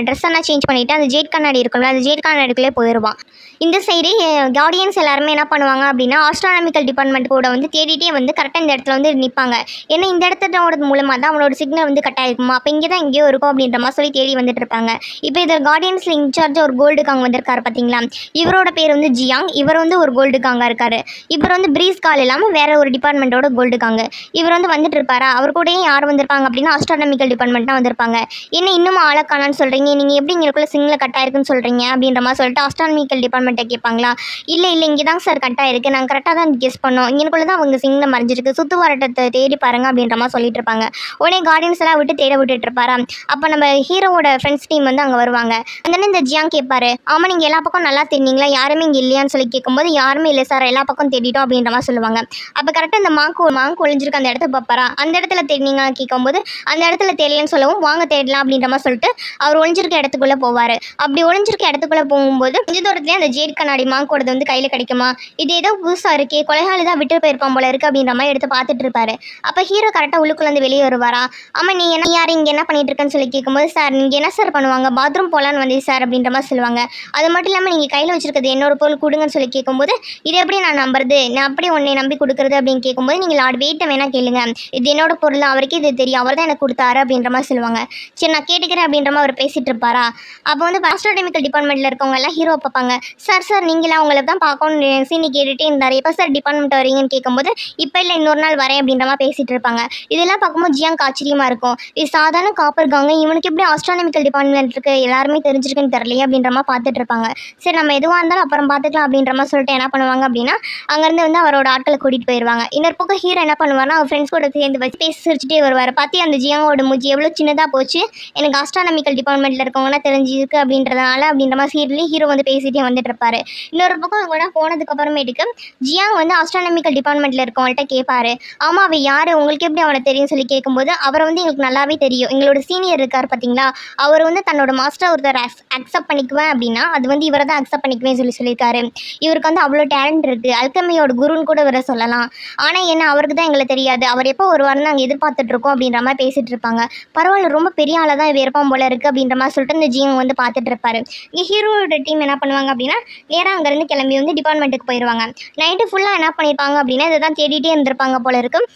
A: ட்ரெஸ் எல்லாம் சேஞ்ச் பண்ணிவிட்டு அந்த ஜேட் கண்ணாடி இருக்கும்ல அந்த ஜேட் கண்ணாடிக்குள்ளே போயிடுவான். இந்த சைடு கார்டியன்ஸ் எல்லாருமே என்ன பண்ணுவாங்க அப்படின்னா ஆஸ்ட்ரானமிக்கல் டிபார்ட்மெண்ட் கூட வந்து தேடிட்டே வந்து கரெக்டாக இந்த இடத்துல வந்து நிற்பாங்க. ஏன்னா இந்த இடத்தோட மூலமாக தான் அவனோட சிக்னல் வந்து கட் ஆகிருக்குமா, அப்போ இங்கே தான் எங்கேயோ இருக்கும் அப்படின்ற மாதிரி சொல்லி தேடி வந்துட்டு இருப்பாங்க. இப்போ இதில் கார்டியன்ஸில் இன்சார்ஜ் ஒரு கோல்டு காங் வந்திருக்காரு பார்த்தீங்களா, இவரோட பேர் வந்து ஜியாங். இவர் வந்து ஒரு கோல்டு காங்காக இருக்கார். இவர் வந்து பிரீஸ் கால் இல்லாமல் வேறு ஒரு டிபார்ட்மெண்ட்டோட கோல்டு காங்க. இவர் வந்து வந்துட்டு இருப்பாரா, அவர் கூடயே யார் வந்திருப்பாங்க அப்படின்னா ஆஸ்ட்ரானமிக்கல் டிபார்ட்மெண்ட் தான் வந்திருப்பாங்க. என்ன இன்னும் ஆளக்கானான்னு சொல்கிறீங்க, நீங்கள் எப்படி இங்களுக்குள்ள சிங்கில் கட் ஆயிருக்குன்னு சொல்கிறீங்க அப்படின்ற மாதிரி சொல்லிட்டு ஆஸ்ட்ரானமிக்கல் டிபார்ட்மெண்ட்டை கேட்பாங்களா. இல்லை இங்கே தான் சார் கட் ஆயிருக்கு, நாங்கள் கரெக்டாக தான் கெஸ் பண்ணோம், இங்கேக்குள்ளே தான் அவங்க சிங்கில் மறைஞ்சிருக்கு, சுற்று வரட்டத்தை தேடி பாருங்க அப்படின்ற மாதிரி சொல்லிட்டு இருப்பாங்க. உடனே கார்டியன்ஸ் எல்லாம் விட்டு தேட விட்டுட்டு இருப்பாரா. அப்போ நம்ம ஹீரோவோட ஃப்ரெண்ட்ஸ் டீம் வந்து அங்கே வருவாங்க. அந்த இந்த ஜியாங் கேட்பாரு, ஆமாம் நீங்கள் எல்லா பக்கம் நல்லா தெரிஞ்சிங்களா, யாருமே இங்கே இல்லையான்னு சொல்லி கேட்கும்போது யாருமே இல்லை சார், எல்லா பக்கம் தேடிட்டோம் அப்படின்ற மாதிரி சொல்லுவாங்க. அப்போ கரெக்டாக அந்த மாங்கு ஒளிஞ்சிருக்கு அந்த இடத்த பார்ப்பாரா. அந்த இடத்துல தேடினீங்க கேட்கும்போது அந்த இடத்துல தெரியலன்னு சொல்லவும் வாங்க தேடலாம் அப்படின்ற மாதிரி சொல்லிட்டு அவர் ஒளிஞ்சிருக்க இடத்துக்குள்ளே போவார். அப்படி ஒளிஞ்சிருக்க இடத்துக்குள்ளே போகும்போது கொஞ்ச தூரத்துலேயே அந்த ஜேட் கண்ணாடி மாங்கோடது வந்து கையில் கிடைக்குமா, இது ஏதோ புதுசாக இருக்கே, கொலைகாலி தான் விட்டு போயிருப்பான் போல இருக்குது அப்படின்ற மாதிரி எடுத்து பார்த்துட்டு இருப்பாரு. அப்போ ஹீரோ கரெக்டாக உள்ளுக்குள்ளேருந்து வெளியே வருவாரா. ஆமாம் நீ என்ன யார் இங்கே என்ன பண்ணிட்டு இருக்கேன்னு சொல்லி கேட்கும்போது சார் நீங்கள் என்ன சார் பண்ணுவாங்க, பாத்ரூம் போகலான்னு வந்து சார் அப்படின்ற மாதிரி சொல்லுவாங்க. அது மட்டும் இல்லாமல் நீங்கள் கையில் வச்சிருக்கிறது என்னோட பொருள் கொடுங்கன்னு சொல்லி கேட்கும்போது இது எப்படி நான் நம்புறது, நான் அப்படியே உன்னை நம்பி கொடுக்குறது அப்படின்னு கேட்கும்போது நீங்கள் லார்ட் வெயிட்டை வேணால் கேளுங்க, இது என்னோட பொருள், அவருக்கே இது தெரியும், அவர் தான் எனக்கு கொடுத்தாரு அப்படின்ற மாதிரி சொல்லுவாங்க. சரி நான் கேட்டுக்கிறேன் அப்படின்ற மாதிரி அவர் பேசிகிட்டு இருப்பாரா. அப்போ வந்து ஆஸ்ட்ரானமிக்கல் டிபார்ட்மெண்ட்டில் இருக்கவங்க எல்லாம் ஹீரோ பார்ப்பாங்க. சார் நீங்களாம் உங்களை தான் பார்க்கணும்னு சீனி கேட்டுகிட்டே இருந்தார், எப்போ சார் டிபார்ட்மெண்ட் வரீங்கன்னு கேட்கும்போது இப்போ இல்லை இன்னொரு நாள் வரேன் அப்படின்ற மாதிரி பேசிகிட்டு இருப்பாங்க. இதெல்லாம் பார்க்கும்போது ஜியாங்க் ஆச்சரியமாக இருக்கும், இது சாதாரண காப்பர் காங்க, இவனுக்கு எப்படி ஆஸ்ட்ரானமிக்கல் டிபார்ட்மெண்ட் இருக்குது எல்லாருமே தெரிஞ்சிருக்குன்னு தெரியலையே அப்படின்ற மாதிரி பார்த்துட்டு இருப்பாங்க. சரி நம்ம எதுவாக இருந்தாலும் அப்புறம் பார்த்துக்கலாம் அப்படின்ற மாதிரி சொல்லிட்டு என்ன பண்ணுவாங்க அப்படின்னா அங்கேருந்து வந்து அவரோட ஆட்களை கூட்டிகிட்டு போயிடுவாங்க. இன்னொரு பக்கம் ஹீரோ என்ன பண்ணுவார்னா அவர் ஃப்ரெண்ட்ஸ் கூட சேர்ந்து வச்சு பேசி சிரிச்சுட்டே வருவார். பார்த்து அந்த ஜியாங்கோட மூஞ்சி எவ்வளோ சின்னதாக போச்சு, எனக்கு ஆஸ்ட்ரானமிக்கல் டிபார்ட்மெண்ட்டில் இருக்கவங்கன்னா தெரிஞ்சிருக்கு அப்படின்றதுனால அப்படின்ற மாதிரி ஹீரோ வந்து பேசிகிட்டே வந்துட்டு இருப்பாரு. இன்னொரு பக்கம் அவங்க கூட போனதுக்கப்புறமேட்டுக்கு ஜியாங் வந்து ஆஸ்ட்ரானமிக்கல் டிபார்ட்மெண்ட்டில் இருக்கவங்கள்ட்ட கேட்பாரு, ஆமாம் அவன் யார் உங்களுக்கு எப்படி அவனை தெரியும் சொல்லி கேட்கும்போது அவரை வந்து எங்களுக்கு நல்லாவே தெரியும், எங்களோட சீனியர் இருக்கார் பார்த்தீங்களா, அவர் வந்து தன்னோட மாஸ்டர் ஒருத்தர் அக்செப்ட் பண்ணிக்குவேன் அப்படின்னா அது வந்து இவரை தான் அக்செப்ட் பண்ணிக்குவேன் சொல்லியிருக்காரு, இவருக்கு வந்து அவ்வளோ டேலண்ட் இருக்குது, அல்கமியோட குருன்னு கூட இவரை சொல்லலாம், ஆனால் என்ன அவருக்கு தான் எங்களுக்கு தெரியாது, அவர் எப்போ வருவார்னு நாங்கள் எதிர்பார்த்துட்ருக்கோம் அப்படின்ற மாதிரி பேசிகிட்டு இருப்பாங்க. பரவாயில்ல ரொம்ப பெரிய ஆளாக தான் இவர் இருப்பான் போல இருக்குது அப்படின்ற மாதிரி சொல்லிட்டு இந்த ஜியாங் வந்து பார்த்துட்டு இருப்பாரு. இங்கே ஹீரோட டீம் என்ன பண்ணுவாங்க அப்படின்னா நேராக அங்கேருந்து கிளம்பி வந்து டிபார்ட்மெண்ட்டுக்கு போயிடுவாங்க. நைட்டு ஃபுல்லாக என்ன பண்ணியிருப்பாங்க அப்படின்னா இதை தான் தேடிட்டே இருந்திருப்பாங்க போல இருக்கும்.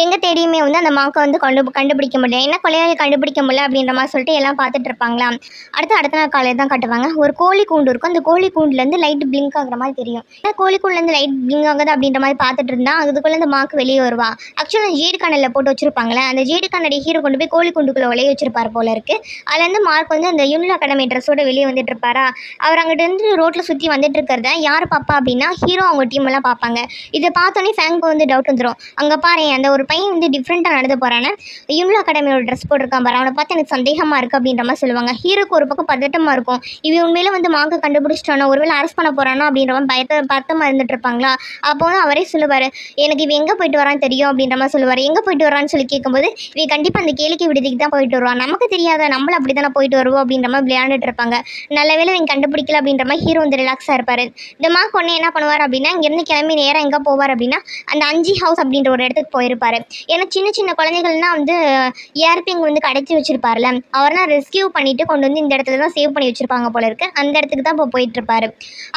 A: எங்கே தேடியுமே வந்து அந்த மாக்கை வந்து கண்டுபிடிக்க முடியல, என்ன கொலையாளி கண்டுபிடிக்க முடியல அப்படின்ற மாதிரி சொல்லிட்டு எல்லாம் பார்த்துட்டு இருப்பாங்களா. அடுத்த நாள் காலையில் தான் காட்டுவாங்க. ஒரு கோழி கூண்டு இருக்கும், அந்த கோழி கூண்டுலேருந்து லைட் பிளிங்க் ஆகுற மாதிரி தெரியும். ஏன்னா கோழி கூண்டுலேருந்து லைட் பிளிங்க் ஆகுது அப்படின்ற மாதிரி பார்த்துட்டு இருந்தா அதுக்குள்ளே அந்த மாக்கு வெளியே வருவா. ஆக்சுவலாக ஜேடு கண்ணலில் போட்டு வச்சிருப்பாங்களே அந்த ஜேடு கண்ணடி ஹீரோ கொண்டு போய் கோழி கூண்டுக்குள்ளே விளைய வச்சிருப்பார் போல இருக்குது. அதுலேருந்து மார்க் வந்து அந்த யுனிலோ அகாடமி ட்ரெஸ்ஸோட வெளியே வந்துட்டு இருப்பாரா. அவர் அங்கிட்ட இருந்து ரோட்டில் சுற்றி வந்துட்டு இருக்கிறத யார் பார்ப்பா அப்படின்னா ஹீரோ அவங்க டீம் எல்லாம் பார்ப்பாங்க. இதை பார்த்தோன்னே ஃபேங்க்கு வந்து டவுட் வந்துடும், அங்கே பாரு அந்த ஒரு பையன் வந்து டிஃப்ரெண்ட்டாக நடந்து போகிறான்னு யூனிவர்சிட்டி அகாடமியோட ட்ரெஸ் போட்டிருக்கான் பாரு, அவனை பார்த்து எனக்கு சந்தேகமாக இருக்குது அப்படின்ற மாதிரி சொல்லுவாங்க. ஹீரோக்கு ஒரு பக்கம் பதட்டமாக இருக்கும், இவன் உண்மையில வந்து மார்க்கை கண்டுபிடிச்சிட்டானோ, ஒருவேளை அரெஸ்ட் பண்ண போகிறானோ அப்படின்ற மாதிரி பதட்டமாக இருந்துட்டு இருப்பாங்களா. அப்போ வந்து அவரே சொல்லுவார், எனக்கு இவன் எங்கே போயிட்டு வரான்னு தெரியும் அப்படின்ற மாதிரி சொல்லுவார். எங்கே போயிட்டு வரான்னு சொல்லி கேட்கும்போது இவன் கண்டிப்பாக அந்த கேளிக்கை விடுதிக்கு தான் போயிட்டு வருவான், நமக்கு தெரியாத நம்மளும் அப்படி தானே போயிட்டு வருவோம் அப்படின்ற மாதிரி விளையாண்டுட்டு இருப்பாங்க. நல்ல வேளை இவன் கண்டுபிடிக்கல அப்படின்ற மாதிரி ஹீரோ வந்து ரிலாக்ஸாக இருப்பார். இந்த மார்க் ஒன்று என்ன பண்ணுவார் அப்படின்னா, இங்கேருந்து கிளம்பி நேராக எங்கே போவார் அப்படின்னா அந்த 5 ஹவுஸ் அப்படின்ற ஒரு இடத்துக்கு போயிருப்பார். ஏன்னா சின்ன சின்ன குழந்தைகள்லாம் வந்து ஏர்பிங் வந்து கடைச்சி வச்சிருப்பார்ல, அவரெல்லாம் ரெஸ்கியூ பண்ணிட்டு கொண்டு வந்து இந்த இடத்துல தான் சேவ் பண்ணி வச்சிருப்பாங்க போல இருக்கு. அந்த இடத்துக்கு தான் இப்போ போயிட்டு இருப்பாரு.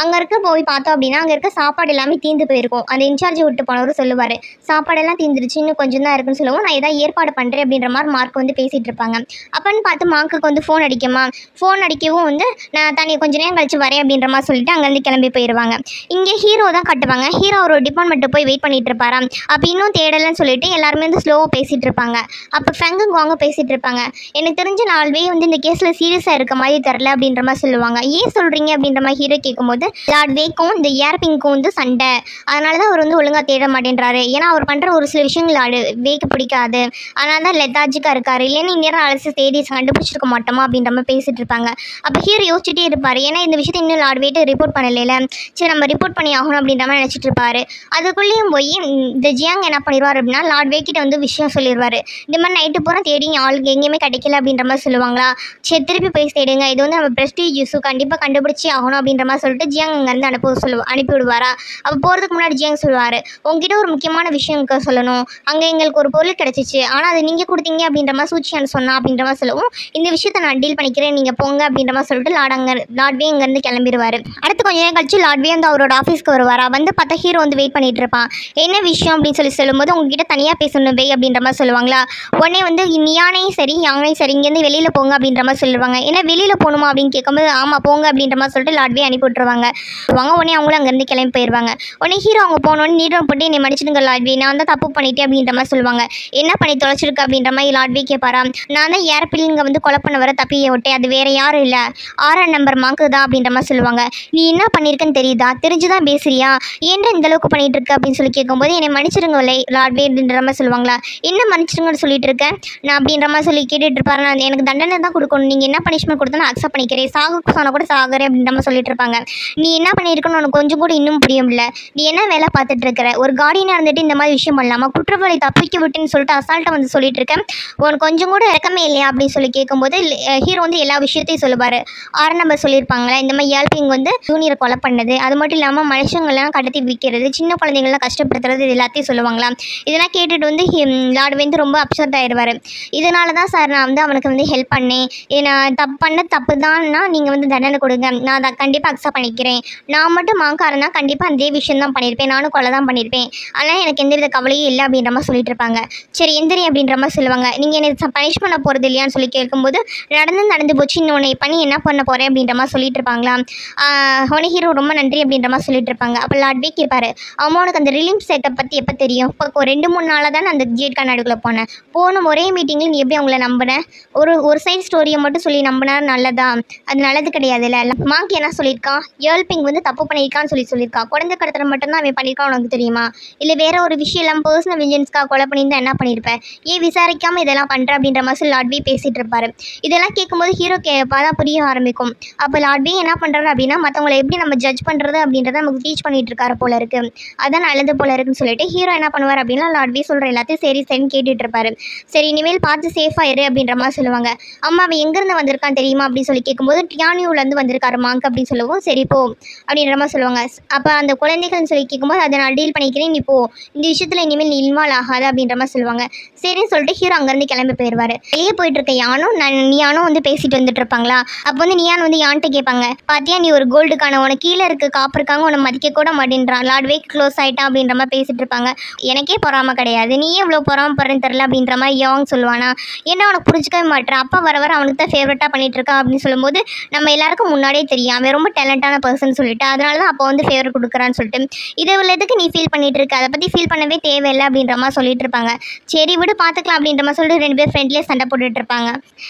A: அங்கே இருக்க போய் பார்த்தோம் அப்படின்னா அங்கே இருக்க சாப்பாடு எல்லாமே தீர்ந்து போயிருக்கும். அந்த இன்சார்ஜ் விட்டு போனவர் சொல்லுவார், சாப்பாடெல்லாம் தீர்ந்துருச்சு, இன்னும் கொஞ்சம் தான் இருக்குன்னு சொல்லுவோம், நான் ஏதாவது ஏற்பாடு பண்ணுறேன் அப்படின்ற மாதிரி மார்க் வந்து பேசிகிட்டு இருப்பாங்க. அப்போன்னு பார்த்து மார்க்குக்கு வந்து ஃபோன் அடிக்குமா, ஃபோன் அடிக்கவும் வந்து நான் தனி கொஞ்ச நேரம் கழிச்சு வரேன் அப்படின்ற மாதிரி சொல்லிட்டு அங்கேருந்து கிளம்பி போயிடுவாங்க. இங்கே ஹீரோ தான் கட்டுவாங்க. ஹீரோ ஒரு டிபார்ட்மெண்ட்டு போய் வெயிட் பண்ணிட்டு இருப்பாராம். அப்போ இன்னும் தேடலன்னு சொல்லிட்டு எல்லாருமே வந்து ஸ்லோவாக பேசிகிட்டு இருப்பாங்க. அப்போ ஃபெங்கும் வாங்க பேசிகிட்டு இருப்பாங்க. எனக்கு தெரிஞ்ச 4 பேர் வந்து இந்த கேஸில் சீரியஸாக இருக்க மாதிரி தெரில அப்படின்ற மாதிரி சொல்லுவாங்க. ஏன் சொல்கிறீங்க அப்படின்ற மாதிரி ஹீரோ கேட்கும்போது, லார்ட் வேக்கும் இந்த ஏர்பிங்க்கும் வந்து சண்டை, அதனால தான் அவர் வந்து ஒழுங்காக தேட மாட்டேன்றாரு. ஏன்னா அவர் பண்ணுற ஒரு சில விஷயங்கள் வேக்கு பிடிக்காது, அதனால தான் லெத்தாஜிக்காக இருக்காரு, இல்லைன்னா இந்நேரம் அலசி தேடி கண்டுபிடிச்சிருக்க மாட்டோமா அப்படின்ற மாதிரி பேசிகிட்டு இருப்பாங்க. அப்போ ஹீரோ யோசிச்சுட்டே இருப்பார், ஏன்னா இந்த விஷயத்தை இன்னும் லார்ட் வேட்டு ரிப்போர்ட் பண்ணல, சரி நம்ம ரிப்போர்ட் பண்ணி ஆகணும் அப்படின்ற மாதிரி நினச்சிட்டு இருப்பார். அதுக்குள்ளேயும் போய் இந்த ஜியாங் என்ன பண்ணிடுவார் அப்படின்னா லார்ட் வேக்கிட்ட வந்து விஷயம் சொல்லிடுவார். இந்த மாதிரி நைட்டு பூரா தேடி ஆளுக்கு எங்கேயுமே கிடைக்கல அப்படின்ற மாதிரி சொல்லுவாங்களா, சரி திருப்பி போய் தேடுங்க, இது வந்து நம்ம ப்ரெஸ்டீஜ் இஷ்யூ, கண்டிப்பாக கண்டுபிடிச்சி ஆகணும் அப்படின்ற மாதிரி சொல்லிட்டு ஜியாங் அங்கேருந்து அனுப்பி விடுவாரா. அப்போ போகிறதுக்கு முன்னாடி ஜியாங் சொல்லுவார், உங்ககிட்ட ஒரு முக்கியமான விஷயம் சொல்லணும், அங்கே எங்களுக்கு ஒரு பொருள் கிடச்சிச்சு, ஆனால் அது நீங்கள் கொடுத்தீங்க அப்படின்ற மாதிரி சூச்சியான்னு சொன்னா அப்படின்ற மாதிரி சொல்லவும், இந்த விஷயத்தை நான் டீல் பண்ணிக்கிறேன், நீங்கள் போங்க அப்படின்ற மாதிரி சொல்லிட்டு லார்ட்வே இங்கேருந்து கிளம்பிடுவார். அடுத்து கொஞ்சம் நேரம் கழிச்சு லார்ட்வே வந்து அவரோட ஆஃபீஸ்க்கு வருவாரா. வந்து பார்த்தா ஹீரோ வந்து வெயிட் பண்ணிட்டு இருப்பான். என்ன விஷயம் அப்படின்னு சொல்லும்போது, உங்ககிட்ட தனியாக பேசணும் வை அப்படின்ற மாதிரி சொல்லுவாங்களா. உடனே வந்து நியானையும் சரி யானையும் சரி இங்கேருந்து வெளியில் போங்க அப்படின்ற மாதிரி சொல்லுவாங்க. ஏன்னா வெளியில் போகணுமா அப்படின்னு கேட்கும்போது ஆமாம் போங்க அப்படின்ற மாதிரி சொல்லிட்டு லார்ட்வே அனுப்பி விட்டுருவாங்க. உடனே அவங்களும் அங்கேருந்து கிளம்பி போயிடுவாங்க. உடனே ஹீரோ அவங்க போனோன்னு நீடம் போட்டு என்னை மன்னிச்சிடுங்க லார்ட்வே, நான் தான் தப்பு பண்ணிட்டேன் அப்படின்ற மாதிரி சொல்லுவாங்க. என்ன பண்ணி தொலைச்சிருக்கு அப்படின்ற மாதிரி லார்ட்வே கேட்பாரா. நான் தான் ஏர்பிள்ளைங்க வந்து கொலை பண்ண வர தப்பியை விட்டேன், அது வேறு யாரும் இல்லை, 6ஆம் நம்பர் மார்க்கு தான் அப்படின்ற மாதிரி சொல்லுவாங்க. நீ என்ன பண்ணியிருக்கன்னு தெரியுதா, தெரிஞ்சுதான் பேசுறியா, ஏன்டா இந்த அளவுக்கு பண்ணிட்டு இருக்க அப்படின்னு சொல்லி கேட்கும்போது, என்னை மன்னிச்சிடுங்க லார்ட்வே அப்படின்ற மாதிரி சொல்லுவாங்களா. என்ன மன்னிச்சிடுங்கன்னு சொல்லிட்டு இருக்கேன் நான் அப்படின்ற மாதிரி சொல்லி கேட்டுட்டு இருப்பாரு. நான் எனக்கு தண்டனை தான் கொடுக்கணும், நீங்கள் என்ன பனிஷ்மெண்ட் கொடுத்தா நான் அக்செப்ட் பண்ணிக்கிறேன், சாக சொன்னால் கூட சாகிறேன் அப்படின்ற மாதிரி சொல்லிட்டு இருப்பாங்க. நீ என்ன பண்ணியிருக்கணும் உனக்கு கொஞ்சம் கூட இன்னும் புரியும்ல, நீ என்ன வேலை பார்த்துட்டு இருக்கிற, ஒரு கார்டியனாக இருந்துட்டு இந்த மாதிரி விஷயம் பண்ணலாமா, குற்றவாளி தப்பிக்க விட்டுன்னு சொல்லிட்டு அசால்ட்டாக வந்து சொல்லிட்டு இருக்கேன், உனக்கு கொஞ்சம் கூட இறக்கமே இல்லையா அப்படின்னு சொல்லி கேட்கும்போது ஹீரோ வந்து எல்லா விஷயத்தையும் சொல்லுவார். 6 நம்பர் சொல்லியிருப்பாங்களே, இந்த மாதிரி ஏல்பிங் வந்து ஜூனியரை கொலை பண்ணது, அது மட்டும் இல்லாமல் மனுஷங்கள்லாம் கடத்தி விற்கிறது, சின்ன குழந்தைங்கள்லாம் கஷ்டப்படுத்துறது, இது எல்லாத்தையும் சொல்லுவாங்களாம். இதெல்லாம் கேட்டுட்டு வந்து லார்ட் வந்து ரொம்ப அப்செட் ஆயிடுவார். இதனால தான் சார் நான் வந்து அவனுக்கு வந்து ஹெல்ப் பண்ணேன், நான் தப்பு தான்னா நீங்கள் வந்து தண்டனை கொடுங்க, நான் அதை கண்டிப்பாக அக்செப்ட் பண்ணிக்கிறேன், நான் மட்டும் மாங்காரனா கண்டிப்பாக அதே விஷயம் தான் பண்ணியிருப்பேன், நானும் கொலை தான் பண்ணியிருப்பேன், ஆனால் எனக்கு எந்தவித கவலையும் இல்லை அப்படின்ற மாதிரி சொல்லிட்டு இருப்பாங்க. சரி எந்திரி அப்படின்ற மாதிரி சொல்லுவாங்க. நீங்கள் எனக்கு பனிஷ் பண்ண போகிறது இல்லையான்னு சொல்லி கேட்கும்போது, நடந்து போச்சு, இன்னொன்று பண்ணி என்ன பண்ண போகிறேன் அப்படின்ற மாதிரி சொல்லிட்டு இருப்பாங்களா. உடனே ஹீரோ ரொம்ப நன்றி அப்படின்ற மாதிரி சொல்லிட்டு இருப்பாங்க. அப்போ லார்ட்வே கேட்பாரு, அம்மாவுக்கு அந்த ரிலீம் செட்டை பற்றி எப்போ தெரியும், இப்போ 2-3 நாளாக தான் அந்த கேட் கண்ணாடிக்குள்ளே போன ஒரே மீட்டிங்கில் நீ எப்படி அவங்கள நம்பினேன், ஒரு சைட் ஸ்டோரியை மட்டும் சொல்லி நம்பினா நல்லதா, அது நல்லது கிடையாது இல்லை. மார்க் என்ன சொல்லியிருக்கான், ஏர்பிங் வந்து தப்பு பண்ணியிருக்கான்னு சொல்லியிருக்கா, குழந்தை கடத்தலை மட்டும்தான் அவன் பண்ணியிருக்கான் உனக்கு தெரியுமா, இல்லை வேற ஒரு விஷயம் இல்லாமல் பர்சனல் வெஞ்சன்ஸ்க்காக கொலை பண்ணியிருந்தா என்ன பண்ணியிருப்பேன், ஏன் விசாரிக்காமல் இதெல்லாம் பண்ணுற அப்படின்ற மாதிரி லார்ட்வே பேசிகிட்டு இருப்பார். இதெல்லாம் கேட்கும்போது ஹீரோ தான் புரிய ஆரம்பிக்கும். அப்போ லார்ட்வே என்ன பண்ணுறாரு அப்படின்னா, மற்றவங்களை எப்படி நம்ம ஜட்ஜ் பண்ணுறது அப்படின்றத நமக்கு டீச் பண்ணிட்டு இருக்காரு போல இருக்குது, அதான் நல்லது போல இருக்குன்னு சொல்லிட்டு ஹீரோ என்ன பண்ணுவார் அப்படின்னா, லார்ட்வே சொல்கிற எல்லாத்தையும் சரின்னு கேட்டுட்டு இருப்பாரு. சரி இனிமேல் பார்த்து சேஃபாக இரு அப்படின்ற மாதிரி சொல்லுவாங்க. அம்மா அவன் எங்கேருந்து வந்திருக்கான் தெரியுமா அப்படின்னு சொல்லி கேட்கும்போது, டியானியூலேருந்து வந்திருக்காரு மாங்க் அப்படின்னு சொல்லவும், சரி போ அப்படின்ற மாதிரி சொல்லுவாங்க. அப்போ அந்த குழந்தைகள்னு சொல்லி கேட்கும்போது, அதை நான் டீல் பண்ணிக்கிறேன், நீ போ, இந்த விஷயத்தில் இனிமேல் நீ இன்வால்வ் ஆகாது அப்படின்ற மாதிரி சொல்லுவாங்க. சரின்னு சொல்லிட்டு ஹீரோ அங்கேருந்து கிளம்பி போயிடுவார். வெளியே போயிட்டு இருக்க நியானும் வந்து பேசிட்டு வந்துட்டு இருப்பாங்களா. அப்போ வந்து நியான் வந்து யான்ட்டு கேட்பாங்க, பாத்தியா நீ ஒரு கோல்டுக்கான உனக்கு கீழே இருக்க காப்பு இருக்காங்க, உன்னை மதிக்க கூட மாட்டேன்றான், லார்ட்வே க்ளோஸ் ஆகிட்டான் அப்படின்ற மாதிரி பேசிட்டு இருப்பாங்க. எனக்கே பொறாம கிடையாது, நீயே இவ்வளோ பொறாமப்படுறேன்னு தெரில அப்படின்ற மாதிரி யோங் சொல்லுவானா. ஏன்னா அவனுக்கு புரிஞ்சிக்கவே மாட்டேன், அப்பா வர அவனுக்கு தான் ஃபேவரட்டாக பண்ணிட்டு இருக்கான் அப்படின்னு சொல்லும்போது, நம்ம எல்லாருக்கும் முன்னாடியே தெரியும் அவன் ரொம்ப டேலண்டான பர்சன் சொல்லிட்டு, அதனால தான் அப்போ வந்து ஃபேவரட் கொடுக்குறான்னு சொல்லிட்டு, இதை உள்ளதுக்கு நீ ஃபீல் பண்ணிட்டு இருக்க, அதை பற்றி ஃபீல் பண்ணவே தேவையில்லை அப்படின்ற மாதிரி சொல்லிட்டு இருப்பாங்க. சரி விடு பார்த்துக்கலாம் அப்படின்ற மாதிரி சொல்லிட்டு 2 பேர் ஃப்ரெண்ட்லேயே சண்டை போட்டுட்டு இருப்பாங்க.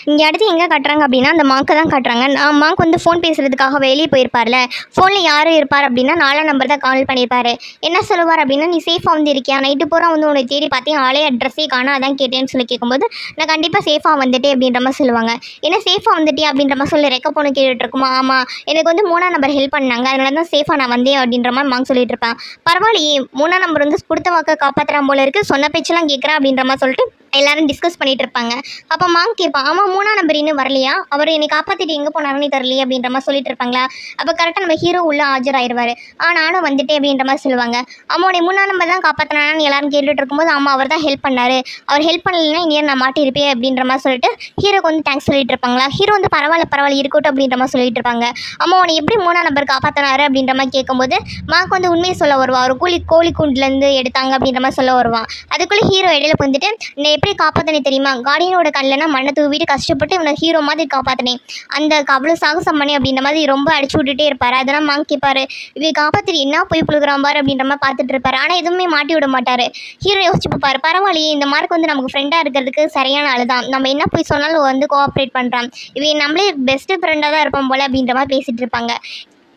A: இங்கே அடுத்து எங்கே காட்டுறாங்க அப்படின்னா, அந்த மார்க்கை தான் காட்டுறாங்க. மார்க் வந்து ஃபோன் பேசுறதுக்காக வெளியே போயிருப்பார்ல, ஃபோனில் யாரும் இருப்பார் அப்படின்னா 4ஆம் நம்பர் தான் கால் பண்ணியிருப்பாரு. என்ன சொல்லுவார் அப்படின்னா, நீ சேஃபாக வந்து இருக்கியா, நைட்டு பூரா வந்து உன்னை தேடி பார்த்தேன் ஆளே அட்ரஸே காணோம் அதான் கேட்டேன்னு சொல்லி கேட்கும்போது நான் கண்டிப்பாக சேஃபாக வந்துட்டேன் அப்படின்ற மாதிரி சொல்லுவாங்க. ஏன்னா சேஃபாக வந்துட்டே அப்படின்ற மாதிரி சொல்லி ரெக்க பொண்ணு கேட்டுட்டு இருக்குமா, ஆமாம் எனக்கு வந்து 3ஆம் நம்பர் ஹெல்ப் பண்ணாங்க அதனால தான் சேஃபாக நான் வந்தேன் அப்படின்ற மாதிரி மாங்க சொல்லிட்டு இருப்பேன். பரவாயில்லையே 3ஆம் நம்பர் வந்து கொடுத்த வாக்க காப்பாற்றுறான் போல இருக்குது, சொன்ன பேச்செல்லாம் கேட்குறா அப்படின்ற மாதிரி சொல்லிட்டு எல்லாரும் டிஸ்கஸ் பண்ணிட்டு இருப்பாங்க. அப்போ மாங்க கேட்பான், ஆமாம் 3ஆம் நம்பர் இன்னும் வரலையா, அவர் என்னை காப்பாற்றிட்டு எங்கே போனாருன்னு தெரியலையே அப்படின்ற மாதிரி சொல்லிட்டு இருப்பாங்களா. அப்போ கரெக்டாக நம்ம ஹீரோ உள்ள ஆஜராயிருவார். நானும் வந்துட்டேன் அப்படின்ற மாதிரி சொல்லுவாங்க. அம்மாவுடைய 3ஆம் நம்பர் தான் காப்பாற்றினான்னு எல்லாரும் கேட்டுட்டு இருக்கும்போது ஆமாம் அவர் தான் ஹெல்ப் பண்ணார், அவர் ஹெல்ப் பண்ணலைன்னா இனியே நான் மாட்டிருப்பேன் அப்படின்ற மாதிரி சொல்லிட்டு ஹீரோக்கு வந்து தேங்க்ஸ் சொல்லிட்டு இருப்பாங்களா. ஹீரோ வந்து பரவாயில்ல இருக்கட்டும் அப்படின்ற மாதிரி சொல்லிட்டு இருப்பாங்க. அம்மா உன்னை எப்படி 3ஆம் நம்பர் காப்பாற்றினாரு அப்படின்ற மாதிரி கேட்கும்போது மாக்கு வந்து உண்மையை சொல்ல வருவான். ஒரு கோழி கூண்டுலேருந்து எடுத்தாங்க அப்படின்ற மாதிரி சொல்ல வருவான். அதுக்குள்ளே ஹீரோ இடையில வந்துட்டு நான் எப்படி காப்பாற்றினே தெரியுமா, கார்டியனோட கல்லைனா மண்ணை தூவிட்டு கஷ்டப்பட்டு இவனை ஹீரோ மாதிரி காப்பாற்றினேன், அந்த அவ்வளோ சாகசம் பண்ணி அப்படின்ற மாதிரி ரொம்ப அடிச்சு விட்டுட்டே இருப்பார். அதெல்லாம் மாங்க கேட்பாரு, இவ காப்பாற்றி என்ன போய் புழுகிறான் பாரு அப்படின்ற மாதிரி பார்த்துட்டு இருப்பாரு. ஆனால் எதுவுமே மாட்டி விட மாட்டார். ஹீரோ யோசிச்சு பார்ப்பாரு, பரவாயில்லையே இந்த மார்க் வந்து நமக்கு ஃப்ரெண்டாக இருக்கிறதுக்கு சரியான ஆள் தான், நம்ம என்ன போய் சொன்னாலும் வந்து கோஆப்ரேட் பண்ணுறான், இவன் நம்மளே பெஸ்ட்டு ஃப்ரெண்டாக தான் இருப்போம் போல அப்படின்ற மாதிரி பேசிகிட்டு இருப்பாங்க.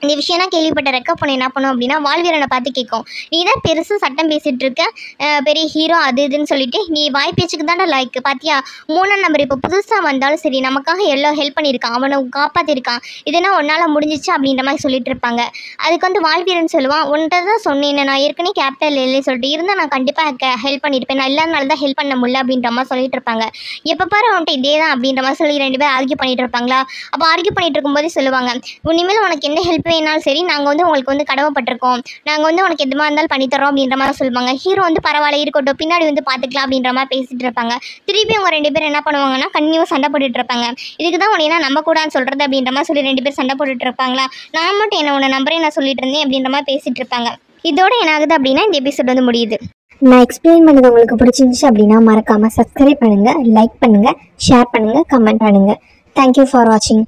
A: இந்த விஷயம்லாம் கேள்விப்பட்ட ரெக்க பொண்ணு என்ன பண்ணும் அப்படின்னா வாழ்வீரனை பார்த்து கேட்கும், நீ தான் பெருசு சட்டம் பேசிகிட்டு இருக்க, பெரிய ஹீரோ அது இதுன்னு சொல்லிட்டு நீ வாய் பேச்சுக்கு தான்டா லைக் பார்த்தியா, 3ஆம் நம்பர் இப்போ புதுசாக வந்தாலும் சரி நமக்காக எல்லாம் ஹெல்ப் பண்ணியிருக்கான், அவனை காப்பாற்றிருக்கான், இதுனா உன்னால் முடிஞ்சிச்சு அப்படின்ற மாதிரி சொல்லிட்டு இருப்பாங்க. அதுக்கு வந்து வாழ்வீரன் சொல்லுவான், உன்கிட்ட தான் சொன்னேன் நான் ஏற்கனவே கேபிட்டல் இல்லைன்னு சொல்லிட்டு இருந்தால் நான் கண்டிப்பாக ஹெல்ப் பண்ணியிருப்பேன், நான் எல்லாருனால தான் ஹெல்ப் பண்ண முடியல அப்படின்ற மாதிரி சொல்லிட்டு இருப்பாங்க. எப்போ பாரு அவன்கிட்ட இதே தான் அப்படின்ற மாதிரி சொல்லி 2 பேர் ஆர்கியூ பண்ணிட்டு இருப்பாங்களா. அப்போ ஆர்கியூ பண்ணிட்டு இருக்கும்போதே சொல்லுவாங்க, இனிமேல் உனக்கு எந்த ஹெல்ப் வேணாலும் சரி நாங்கள் வந்து உங்களுக்கு வந்து கடமைப்பட்டிருக்கோம், நாங்கள் வந்து உனக்கு எதுவாக இருந்தாலும் பண்ணித்தரோம் அப்படின்ற மாதிரி சொல்லுவாங்க. ஹீரோ வந்து பரவாயில்ல இருக்கட்டும் பின்னாடி வந்து பார்த்துக்கலாம் அப்படின்ற மாதிரி பேசிகிட்டு இருப்பாங்க. திருப்பி அவங்க 2 பேர் என்ன பண்ணுவாங்கன்னா கண்டினியூவாக சண்டை போட்டுட்டு இருப்பாங்க. இதுக்கு தான் உன்னை நம்ம கூடான்னு சொல்கிறது அப்படின்ற மாதிரி சொல்லி 2 பேர் சண்டை போட்டுட்டு இருப்பாங்களா. நான் மட்டும் என்ன உன்னை நம்பரே நான் சொல்லிட்டு இருந்தேன் அப்படின்ற மாதிரி பேசிகிட்டு இருப்பாங்க. இதோட என்ன ஆகுது அப்படின்னா இந்த எபிசோட் வந்து முடியுது.
B: நான் எக்ஸ்பிளைன் பண்ணது உங்களுக்கு பிடிச்சிருந்துச்சு அப்படின்னா மறக்காமல் சப்ஸ்கிரைப் பண்ணுங்கள், லைக் பண்ணுங்கள், ஷேர் பண்ணுங்கள், கமெண்ட் பண்ணுங்கள். தேங்க்யூ ஃபார் வாட்சிங்.